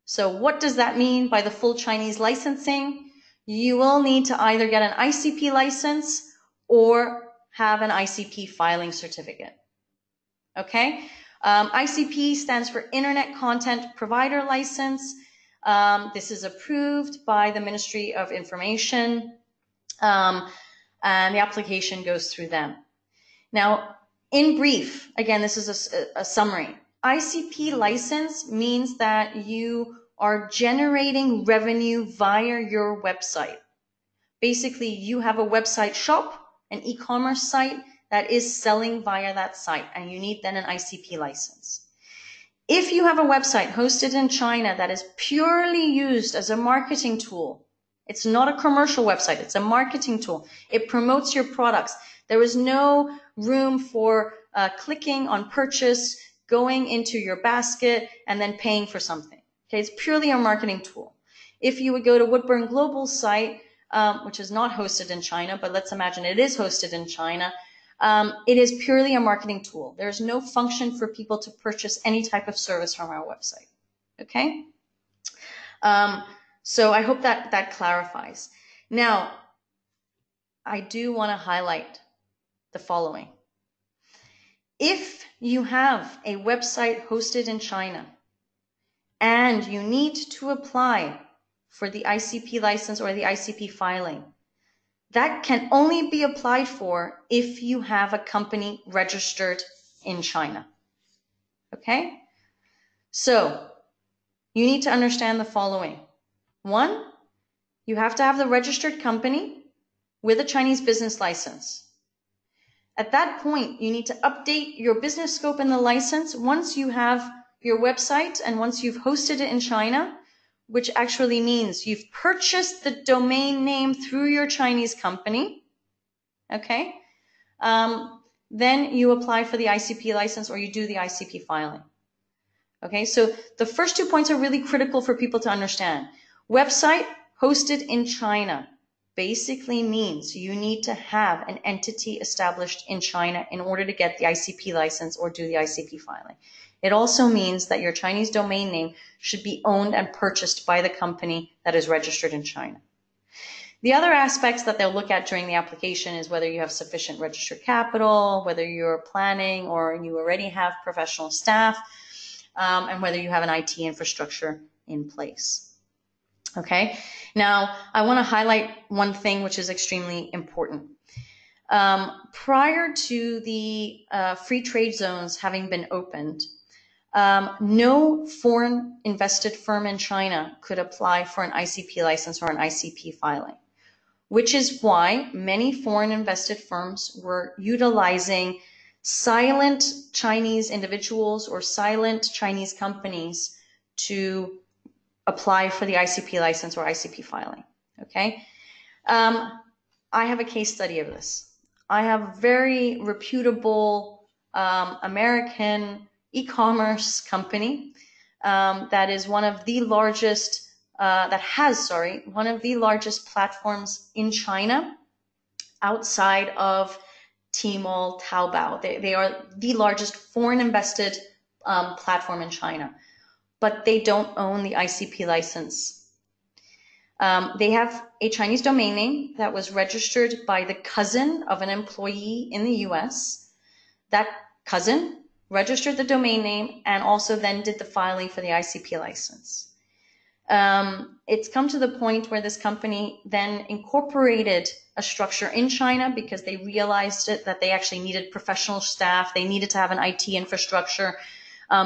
Speaker 1: So what does that mean by the full Chinese licensing? You will need to either get an ICP license or have an ICP filing certificate. Okay? ICP stands for Internet Content Provider License. This is approved by the Ministry of Information, and the application goes through them. Now, in brief, again, this is a summary. ICP license means that you are generating revenue via your website. Basically, you have a website shop, an e-commerce site that is selling via that site, and you need then an ICP license. If you have a website hosted in China that is purely used as a marketing tool, it's not a commercial website, it's a marketing tool. It promotes your products. There is no room for clicking on purchase, going into your basket, and then paying for something. Okay, it's purely a marketing tool. If you would go to Woodburn Global's site, which is not hosted in China, but let's imagine it is hosted in China, it is purely a marketing tool. There's no function for people to purchase any type of service from our website. Okay? So I hope that clarifies. Now, I do want to highlight the following. If you have a website hosted in China and you need to apply for the ICP license or the ICP filing, that can only be applied for if you have a company registered in China. Okay? So, you need to understand the following. One, you have to have the registered company with a Chinese business license. At that point, you need to update your business scope in the license once you have your website and once you've hosted it in China, which actually means you've purchased the domain name through your Chinese company. Okay? Then you apply for the ICP license or you do the ICP filing. Okay, so the first 2 points are really critical for people to understand. Website hosted in China basically means you need to have an entity established in China in order to get the ICP license or do the ICP filing. It also means that your Chinese domain name should be owned and purchased by the company that is registered in China. The other aspects that they'll look at during the application is whether you have sufficient registered capital, whether you're planning or you already have professional staff, and whether you have an IT infrastructure in place. Okay, now I want to highlight one thing which is extremely important. Prior to the free trade zones having been opened, no foreign invested firm in China could apply for an ICP license or an ICP filing, which is why many foreign invested firms were utilizing silent Chinese individuals or silent Chinese companies to apply for the ICP license or ICP filing. Okay, I have a case study of this. I have a very reputable American e-commerce company that is one of the largest, one of the largest platforms in China outside of Tmall, Taobao. They are the largest foreign invested platform in China, but they don't own the ICP license. They have a Chinese domain name that was registered by the cousin of an employee in the US. That cousin registered the domain name and also then did the filing for the ICP license. It's come to the point where this company then incorporated a structure in China because they realized that they actually needed professional staff. They needed to have an IT infrastructure.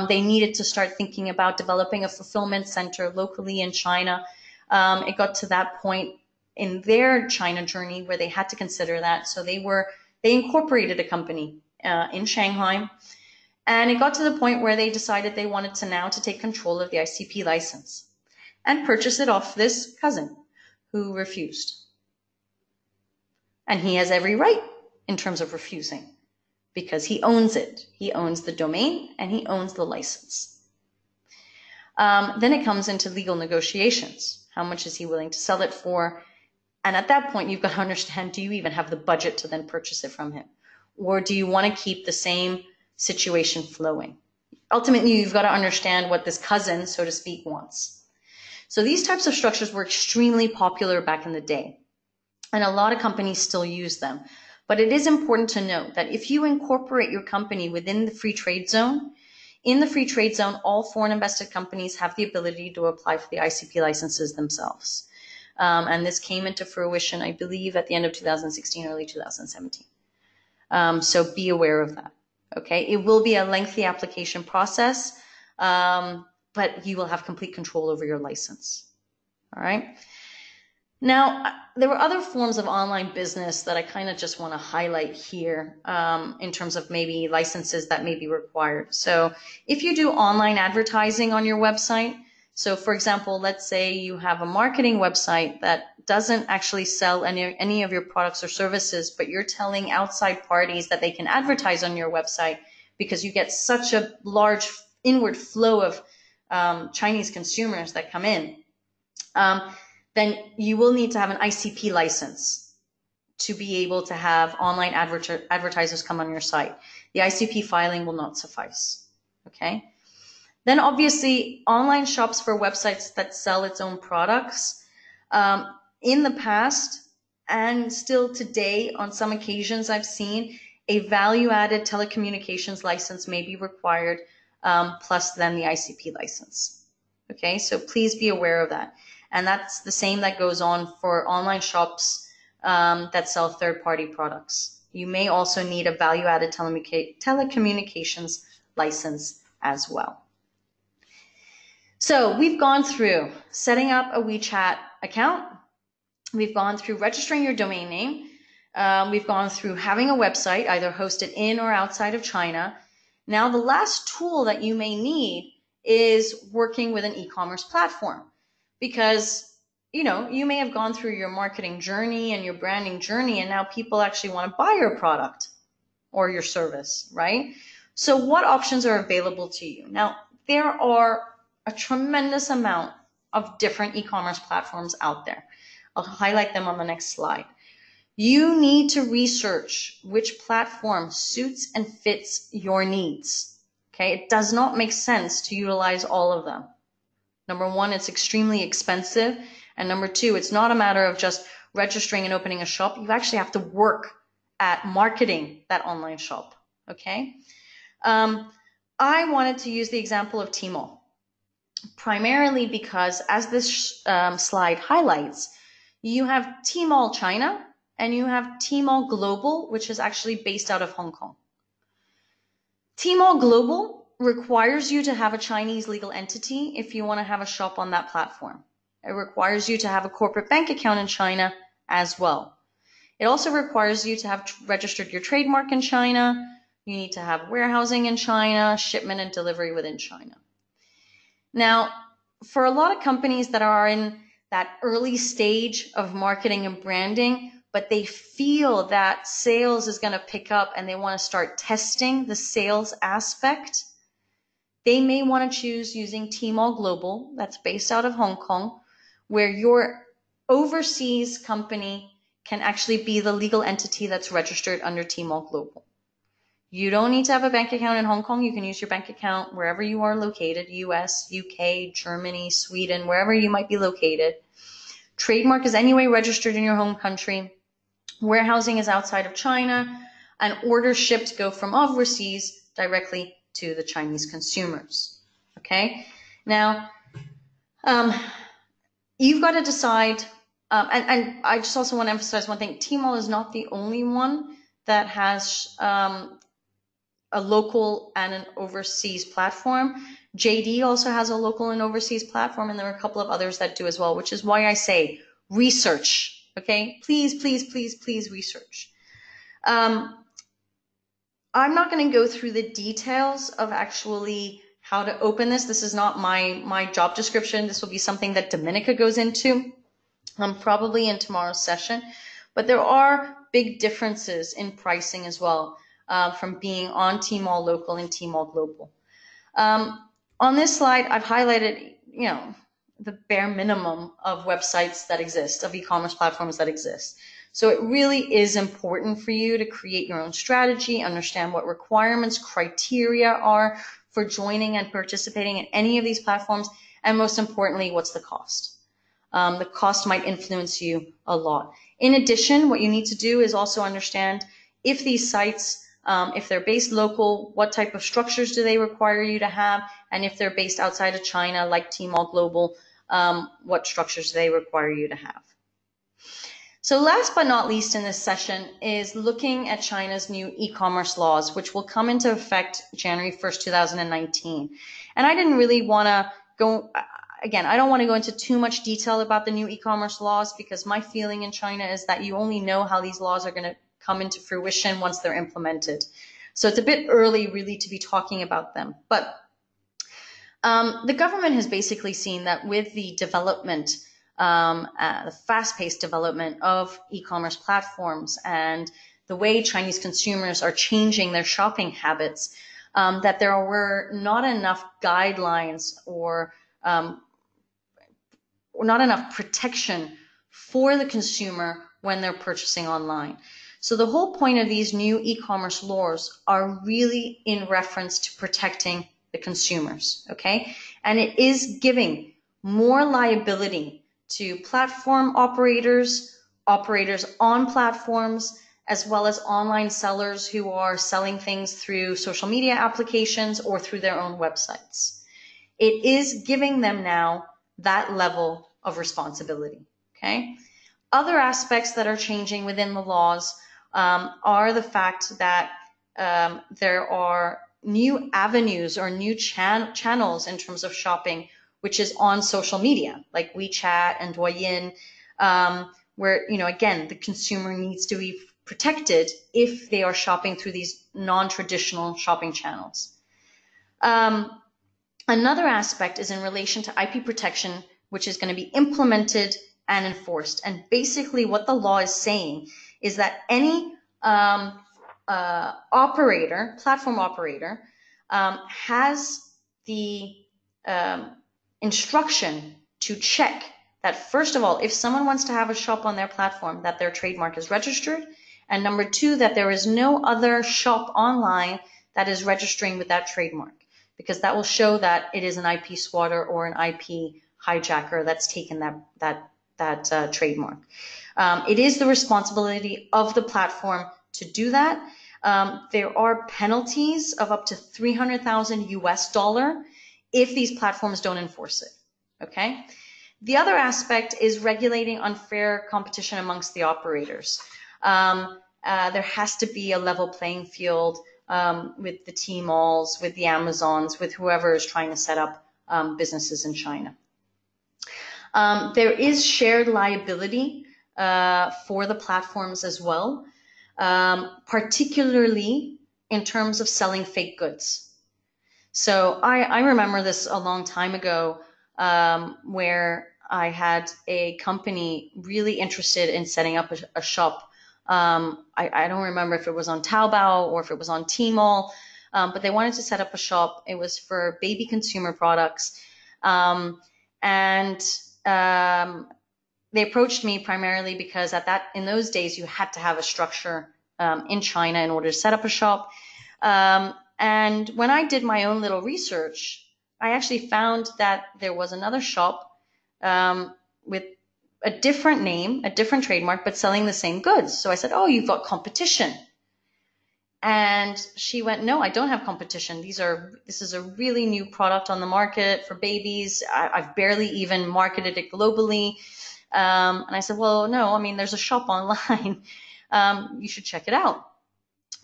Speaker 1: They needed to start thinking about developing a fulfillment center locally in China. It got to that point in their China journey where they had to consider that. So they incorporated a company in Shanghai. And it got to the point where they decided they wanted to take control of the ICP license and purchase it off this cousin who refused. And he has every right in terms of refusing because he owns it. He owns the domain and he owns the license. Then it comes into legal negotiations. How much is he willing to sell it for? And at that point, you've got to understand, do you even have the budget to then purchase it from him? Or do you want to keep the same situation flowing? Ultimately, you've got to understand what this cousin, so to speak, wants. So these types of structures were extremely popular back in the day, and a lot of companies still use them. But it is important to note that if you incorporate your company within the free trade zone, in the free trade zone, all foreign invested companies have the ability to apply for the ICP licenses themselves. And this came into fruition, I believe, at the end of 2016, early 2017. So be aware of that. Okay, it will be a lengthy application process, but you will have complete control over your license. All right. Now, there were other forms of online business that I kind of just want to highlight here in terms of maybe licenses that may be required. So if you do online advertising on your website, so for example, let's say you have a marketing website that doesn't actually sell any of your products or services, but you're telling outside parties that they can advertise on your website because you get such a large inward flow of Chinese consumers that come in, then you will need to have an ICP license to be able to have online advertisers come on your site. The ICP filing will not suffice, okay? Then obviously online shops for websites that sell its own products. In the past and still today, on some occasions I've seen a value-added telecommunications license may be required, plus then the ICP license. Okay, so please be aware of that. And that's the same that goes on for online shops that sell third-party products. You may also need a value-added telecommunications license as well. So we've gone through setting up a WeChat account. We've gone through registering your domain name. We've gone through having a website, either hosted in or outside of China. Now, the last tool that you may need is working with an e-commerce platform, because you may have gone through your marketing journey and your branding journey, and now people actually want to buy your product or your service, right? So what options are available to you? Now, there are a tremendous amount of different e-commerce platforms out there. I'll highlight them on the next slide. You need to research which platform suits and fits your needs. Okay, it does not make sense to utilize all of them. Number one, it's extremely expensive. And number two, it's not a matter of just registering and opening a shop. You actually have to work at marketing that online shop. Okay. I wanted to use the example of Tmall, primarily because, as this slide highlights, you have Tmall China and you have Tmall Global, which is actually based out of Hong Kong. Tmall Global requires you to have a Chinese legal entity if you want to have a shop on that platform. It requires you to have a corporate bank account in China as well. It also requires you to have registered your trademark in China. You need to have warehousing in China, shipment and delivery within China. Now, for a lot of companies that are in that early stage of marketing and branding, but they feel that sales is going to pick up and they want to start testing the sales aspect, they may want to choose using Tmall Global, that's based out of Hong Kong, where your overseas company can actually be the legal entity that's registered under Tmall Global. You don't need to have a bank account in Hong Kong. You can use your bank account wherever you are located, US, UK, Germany, Sweden, wherever you might be located. Trademark is anyway registered in your home country. Warehousing is outside of China, and orders shipped go from overseas directly to the Chinese consumers. Okay? Now, you've got to decide, and I just also want to emphasize one thing. Tmall is not the only one that has a local and an overseas platform. JD also has a local and overseas platform, and there are a couple of others that do as well, which is why I say research. Okay, please, please, please, please research. I'm not going to go through the details of actually how to open this. This is not my job description. This will be something that Dominica goes into probably in tomorrow's session. But there are big differences in pricing as well from being on Tmall Local and Tmall Global. On this slide, I've highlighted, the bare minimum of websites that exist, of e-commerce platforms that exist. So it really is important for you to create your own strategy, understand what requirements, criteria are for joining and participating in any of these platforms, and most importantly, what's the cost? The cost might influence you a lot. In addition, what you need to do is also understand if these sites, if they're based local, what type of structures do they require you to have? And if they're based outside of China, like Tmall Global, what structures do they require you to have? So last but not least in this session is looking at China's new e-commerce laws, which will come into effect January 1st, 2019. And I didn't really want to go, again, I don't want to go into too much detail about the new e-commerce laws because my feeling in China is that you only know how these laws are going to come into fruition once they're implemented. So it's a bit early really to be talking about them. But the government has basically seen that with the development, the fast-paced development of e-commerce platforms and the way Chinese consumers are changing their shopping habits, that there were not enough guidelines or not enough protection for the consumer when they're purchasing online. So the whole point of these new e-commerce laws are really in reference to protecting the consumers, okay? And it is giving more liability to platform operators, operators on platforms, as well as online sellers who are selling things through social media applications or through their own websites. It is giving them now that level of responsibility, okay? Other aspects that are changing within the laws are the fact that there are new avenues or new channels in terms of shopping, which is on social media, like WeChat and Douyin, where, again, the consumer needs to be protected if they are shopping through these non-traditional shopping channels. Another aspect is in relation to IP protection, which is going to be implemented and enforced. And basically what the law is saying is that any platform operator, has the instruction to check that, first of all, if someone wants to have a shop on their platform, that their trademark is registered, and number two, that there is no other shop online that is registering with that trademark, because that will show that it is an IP squatter or an IP hijacker that's taken that trademark. It is the responsibility of the platform to do that. There are penalties of up to $300,000 US if these platforms don't enforce it, okay? The other aspect is regulating unfair competition amongst the operators. There has to be a level playing field with the Tmalls, with the Amazons, with whoever is trying to set up businesses in China. There is shared liability for the platforms as well, particularly in terms of selling fake goods. So I remember this a long time ago where I had a company really interested in setting up a shop. I don't remember if it was on Taobao or if it was on Tmall, but they wanted to set up a shop. It was for baby consumer products. They approached me primarily because in those days you had to have a structure in China in order to set up a shop. And when I did my own little research, I actually found that there was another shop with a different name, a different trademark, but selling the same goods. So I said, "Oh, you've got competition." And she went, "No, I don't have competition. This is a really new product on the market for babies. I've barely even marketed it globally." And I said, "Well, no, I mean, there's a shop online. You should check it out."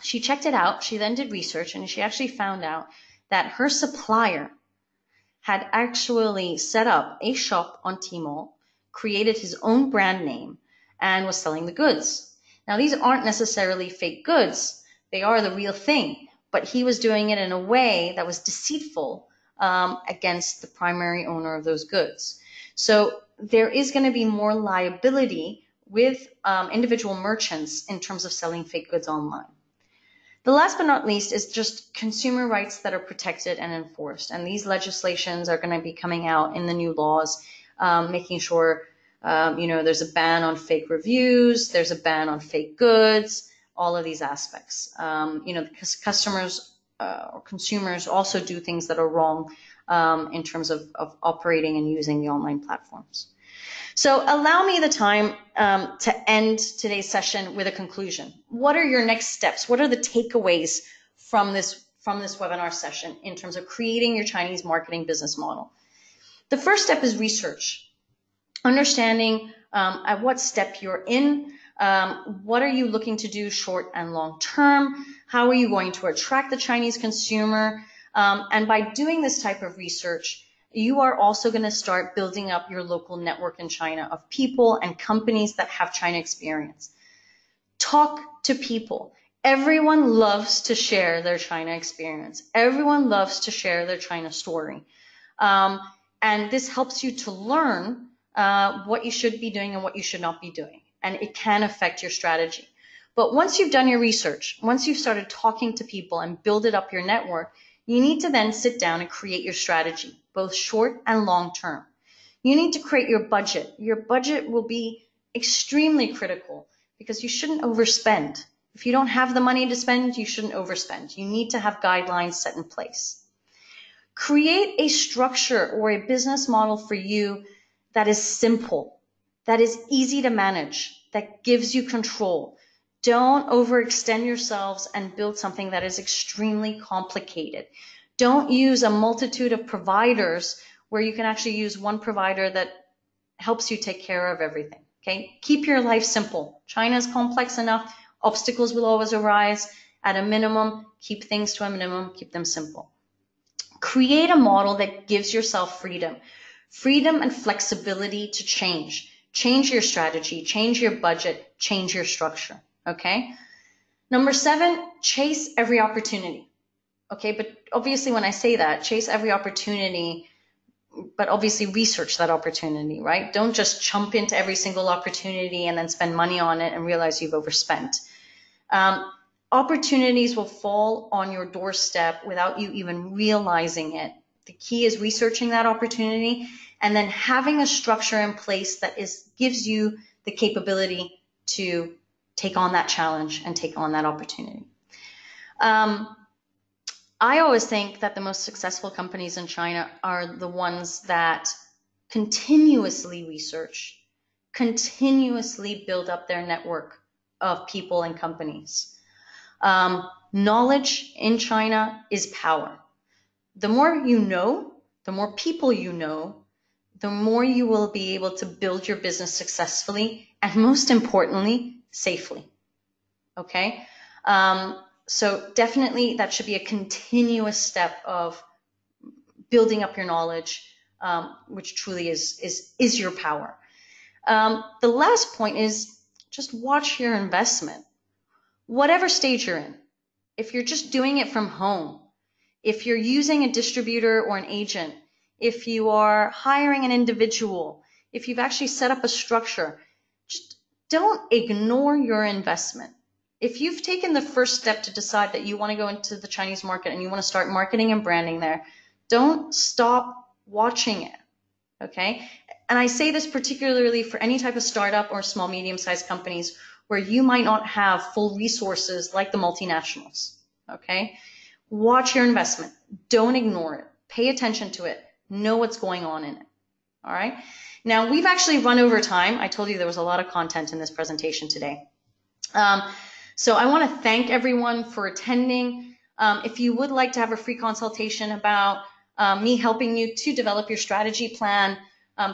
Speaker 1: She checked it out. She then did research, and she actually found out that her supplier had actually set up a shop on Tmall, created his own brand name, and was selling the goods. Now, these aren't necessarily fake goods. They are the real thing, but he was doing it in a way that was deceitful against the primary owner of those goods. So there is going to be more liability with individual merchants in terms of selling fake goods online. The last but not least is just consumer rights that are protected and enforced. And these legislations are going to be coming out in the new laws, making sure, there's a ban on fake reviews, there's a ban on fake goods, all of these aspects. Because customers or consumers also do things that are wrong in terms of operating and using the online platforms. So allow me the time to end today's session with a conclusion. What are your next steps? What are the takeaways from this webinar session in terms of creating your Chinese marketing business model? The first step is research. Understanding at what step you're in, what are you looking to do short and long term? How are you going to attract the Chinese consumer? And by doing this type of research, you are also going to start building up your local network in China of people and companies that have China experience. Talk to people. Everyone loves to share their China experience. Everyone loves to share their China story. And this helps you to learn what you should be doing and what you should not be doing. And it can affect your strategy. But once you've done your research, once you've started talking to people and builded up your network, you need to then sit down and create your strategy, both short and long term. You need to create your budget. Your budget will be extremely critical because you shouldn't overspend. If you don't have the money to spend, you shouldn't overspend. You need to have guidelines set in place. Create a structure or a business model for you that is simple, that is easy to manage, that gives you control. Don't overextend yourselves and build something that is extremely complicated. Don't use a multitude of providers where you can actually use one provider that helps you take care of everything. Okay? Keep your life simple. China is complex enough. Obstacles will always arise. At a minimum, keep things to a minimum. Keep them simple. Create a model that gives yourself freedom. Freedom and flexibility to change. Change your strategy. Change your budget. Change your structure. Okay. Number 7, chase every opportunity. Okay. But obviously when I say that, chase every opportunity, but obviously research that opportunity, right? Don't just jump into every single opportunity and then spend money on it and realize you've overspent. Opportunities will fall on your doorstep without you even realizing it. The key is researching that opportunity and then having a structure in place that gives you the capability to take on that challenge and take on that opportunity. I always think that the most successful companies in China are the ones that continuously research, continuously build up their network of people and companies. Knowledge in China is power. The more you know, the more people you know, the more you will be able to build your business successfully and most importantly, safely. Okay? So definitely that should be a continuous step of building up your knowledge, which truly is your power. The last point is just watch your investment. Whatever stage you're in, if you're just doing it from home, if you're using a distributor or an agent, if you are hiring an individual, if you've actually set up a structure, just don't ignore your investment. If you've taken the first step to decide that you want to go into the Chinese market and you want to start marketing and branding there, don't stop watching it, okay? And I say this particularly for any type of startup or small, medium-sized companies where you might not have full resources like the multinationals, okay? Watch your investment. Don't ignore it. Pay attention to it. Know what's going on in it, all right? Now, we've actually run over time. I told you there was a lot of content in this presentation today. So I want to thank everyone for attending. If you would like to have a free consultation about me helping you to develop your strategy plan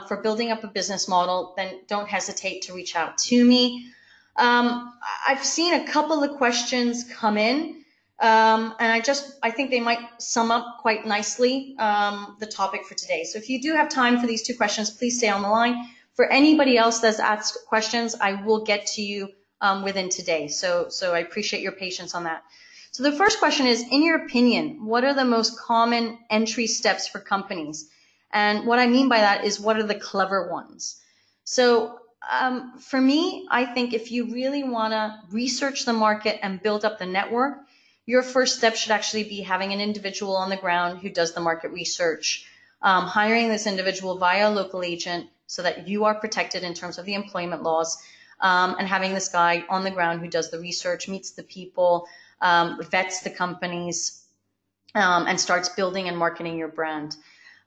Speaker 1: for building up a business model, then don't hesitate to reach out to me. I've seen a couple of questions come in, and I think they might sum up quite nicely the topic for today. So if you do have time for these 2 questions, please stay on the line. For anybody else that's asked questions, I will get to you within today. So I appreciate your patience on that. So the first question is, in your opinion, what are the most common entry steps for companies? And what I mean by that is, what are the clever ones? So for me, I think if you really want to research the market and build up the network, your first step should actually be having an individual on the ground who does the market research, hiring this individual via a local agent so that you are protected in terms of the employment laws, and having this guy on the ground who does the research, meets the people, vets the companies, and starts building and marketing your brand.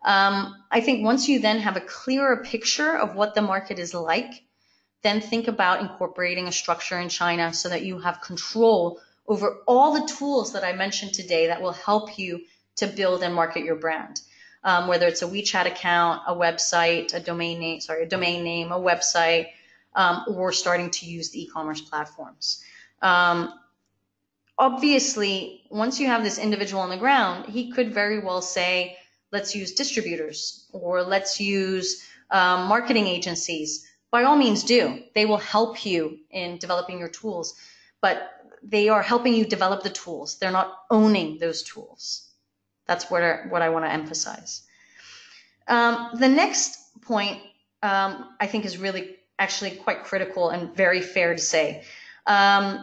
Speaker 1: I think once you then have a clearer picture of what the market is like, then think about incorporating a structure in China so that you have control over all the tools that I mentioned today that will help you to build and market your brand. Whether it's a WeChat account, a website, a domain name, a website, or starting to use the e-commerce platforms. Obviously, once you have this individual on the ground, he could very well say, let's use distributors or let's use marketing agencies. By all means do. They will help you in developing your tools, but they are helping you develop the tools. They're not owning those tools. That's what I want to emphasize. The next point I think is really actually quite critical and very fair to say.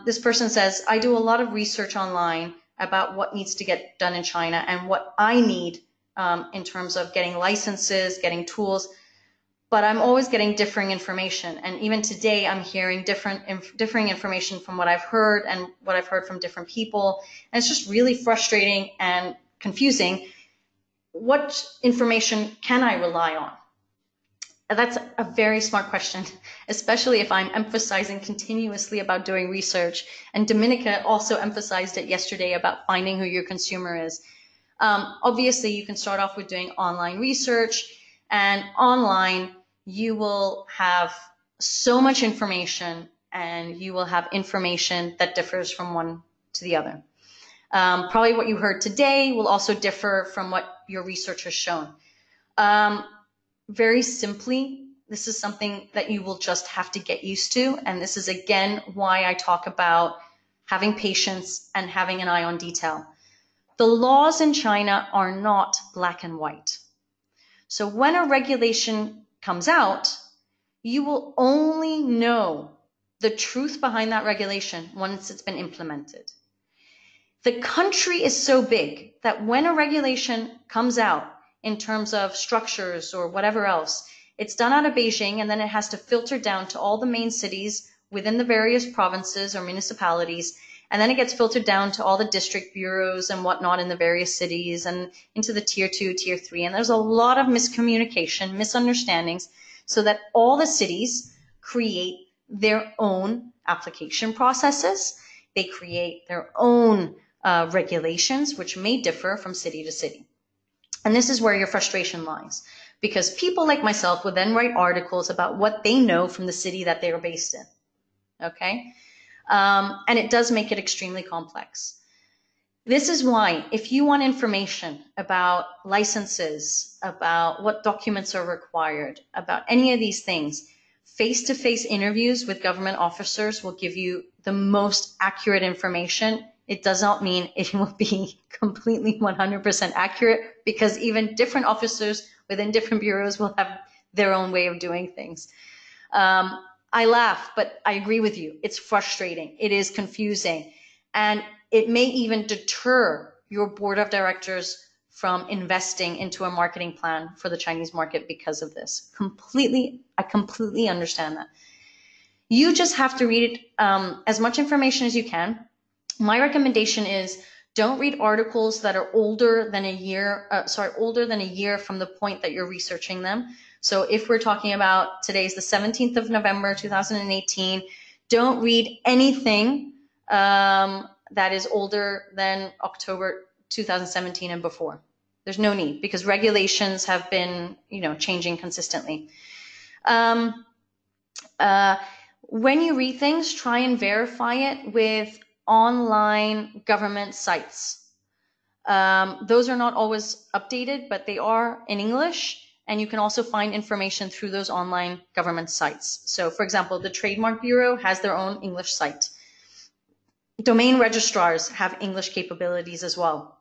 Speaker 1: This person says, I do a lot of research online about what needs to get done in China and what I need in terms of getting licenses, getting tools, but I'm always getting differing information. And even today, I'm hearing differing information from what I've heard and what I've heard from different people. And it's just really frustrating and confusing. What information can I rely on? That's a very smart question, especially if I'm emphasizing continuously about doing research. And Dominica also emphasized it yesterday about finding who your consumer is. Obviously, you can start off with doing online research, and online you will have so much information, and you will have information that differs from one to the other. Probably what you heard today will also differ from what your research has shown. Very simply, this is something that you will just have to get used to. And this is, again, why I talk about having patience and having an eye on detail. The laws in China are not black and white. So when a regulation comes out, you will only know the truth behind that regulation once it's been implemented. The country is so big that when a regulation comes out in terms of structures or whatever else, it's done out of Beijing, and then it has to filter down to all the main cities within the various provinces or municipalities, and then it gets filtered down to all the district bureaus and whatnot in the various cities and into the tier 2, tier 3. And there's a lot of miscommunication, misunderstandings, so that all the cities create their own application processes. They create their own regulations, which may differ from city to city. And this is where your frustration lies, because people like myself will then write articles about what they know from the city that they are based in. Okay? And it does make it extremely complex. This is why, if you want information about licenses, about what documents are required, about any of these things, face-to-face interviews with government officers will give you the most accurate information. It does not mean it will be completely 100% accurate, because even different officers within different bureaus will have their own way of doing things. I laugh, but I agree with you. It's frustrating. It is confusing. And it may even deter your board of directors from investing into a marketing plan for the Chinese market because of this. I completely understand that. You just have to read as much information as you can. My recommendation is don't read articles that are older than a year from the point that you're researching them. So if we're talking about today's the 17th of November, 2018, don't read anything that is older than October 2017 and before. There's no need, because regulations have been, changing consistently. When you read things, try and verify it with online government sites. Those are not always updated, but they are in English, and you can also find information through those online government sites. So, for example, the Trademark Bureau has their own English site. Domain registrars have English capabilities as well.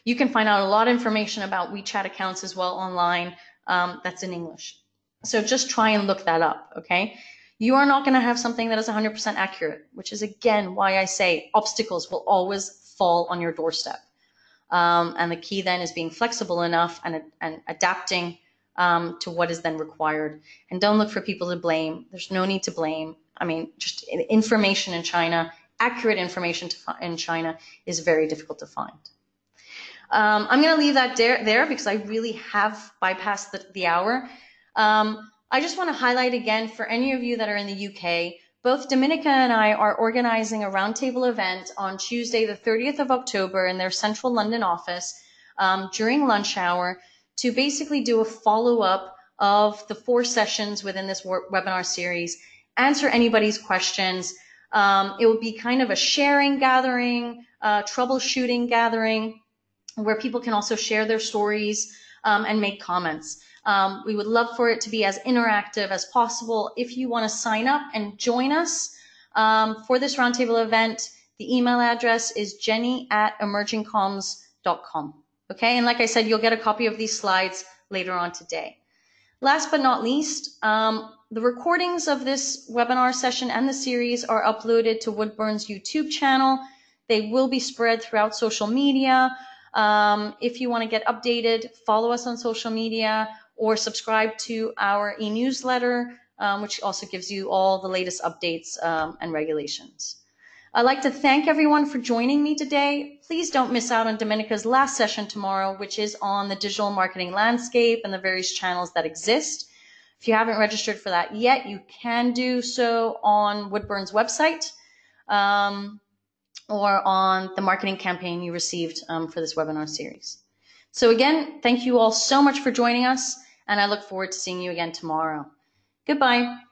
Speaker 1: You can find out a lot of information about WeChat accounts as well online that's in English. So just try and look that up, okay? You are not going to have something that is 100% accurate, which is, again, why I say obstacles will always fall on your doorstep. And the key then is being flexible enough and adapting to what is then required. And don't look for people to blame. There's no need to blame. I mean, just information in China, accurate information in China is very difficult to find. I'm going to leave that there because I really have bypassed the hour. I just want to highlight again for any of you that are in the UK, both Dominica and I are organizing a roundtable event on Tuesday, the 30th of October in their central London office during lunch hour to basically do a follow-up of the 4 sessions within this webinar series, answer anybody's questions. It will be kind of a sharing gathering, troubleshooting gathering, where people can also share their stories and make comments. We would love for it to be as interactive as possible. If you want to sign up and join us for this roundtable event, the email address is jenny@emergingcomms.com. Okay, and like I said, you'll get a copy of these slides later on today. Last but not least, the recordings of this webinar session and the series are uploaded to Woodburn's YouTube channel. They will be spread throughout social media. If you want to get updated, follow us on social media or subscribe to our e-newsletter, which also gives you all the latest updates and regulations. I'd like to thank everyone for joining me today. Please don't miss out on Dominica's last session tomorrow, which is on the digital marketing landscape and the various channels that exist. If you haven't registered for that yet, you can do so on Woodburn's website or on the marketing campaign you received for this webinar series. So again, thank you all so much for joining us, and I look forward to seeing you again tomorrow. Goodbye.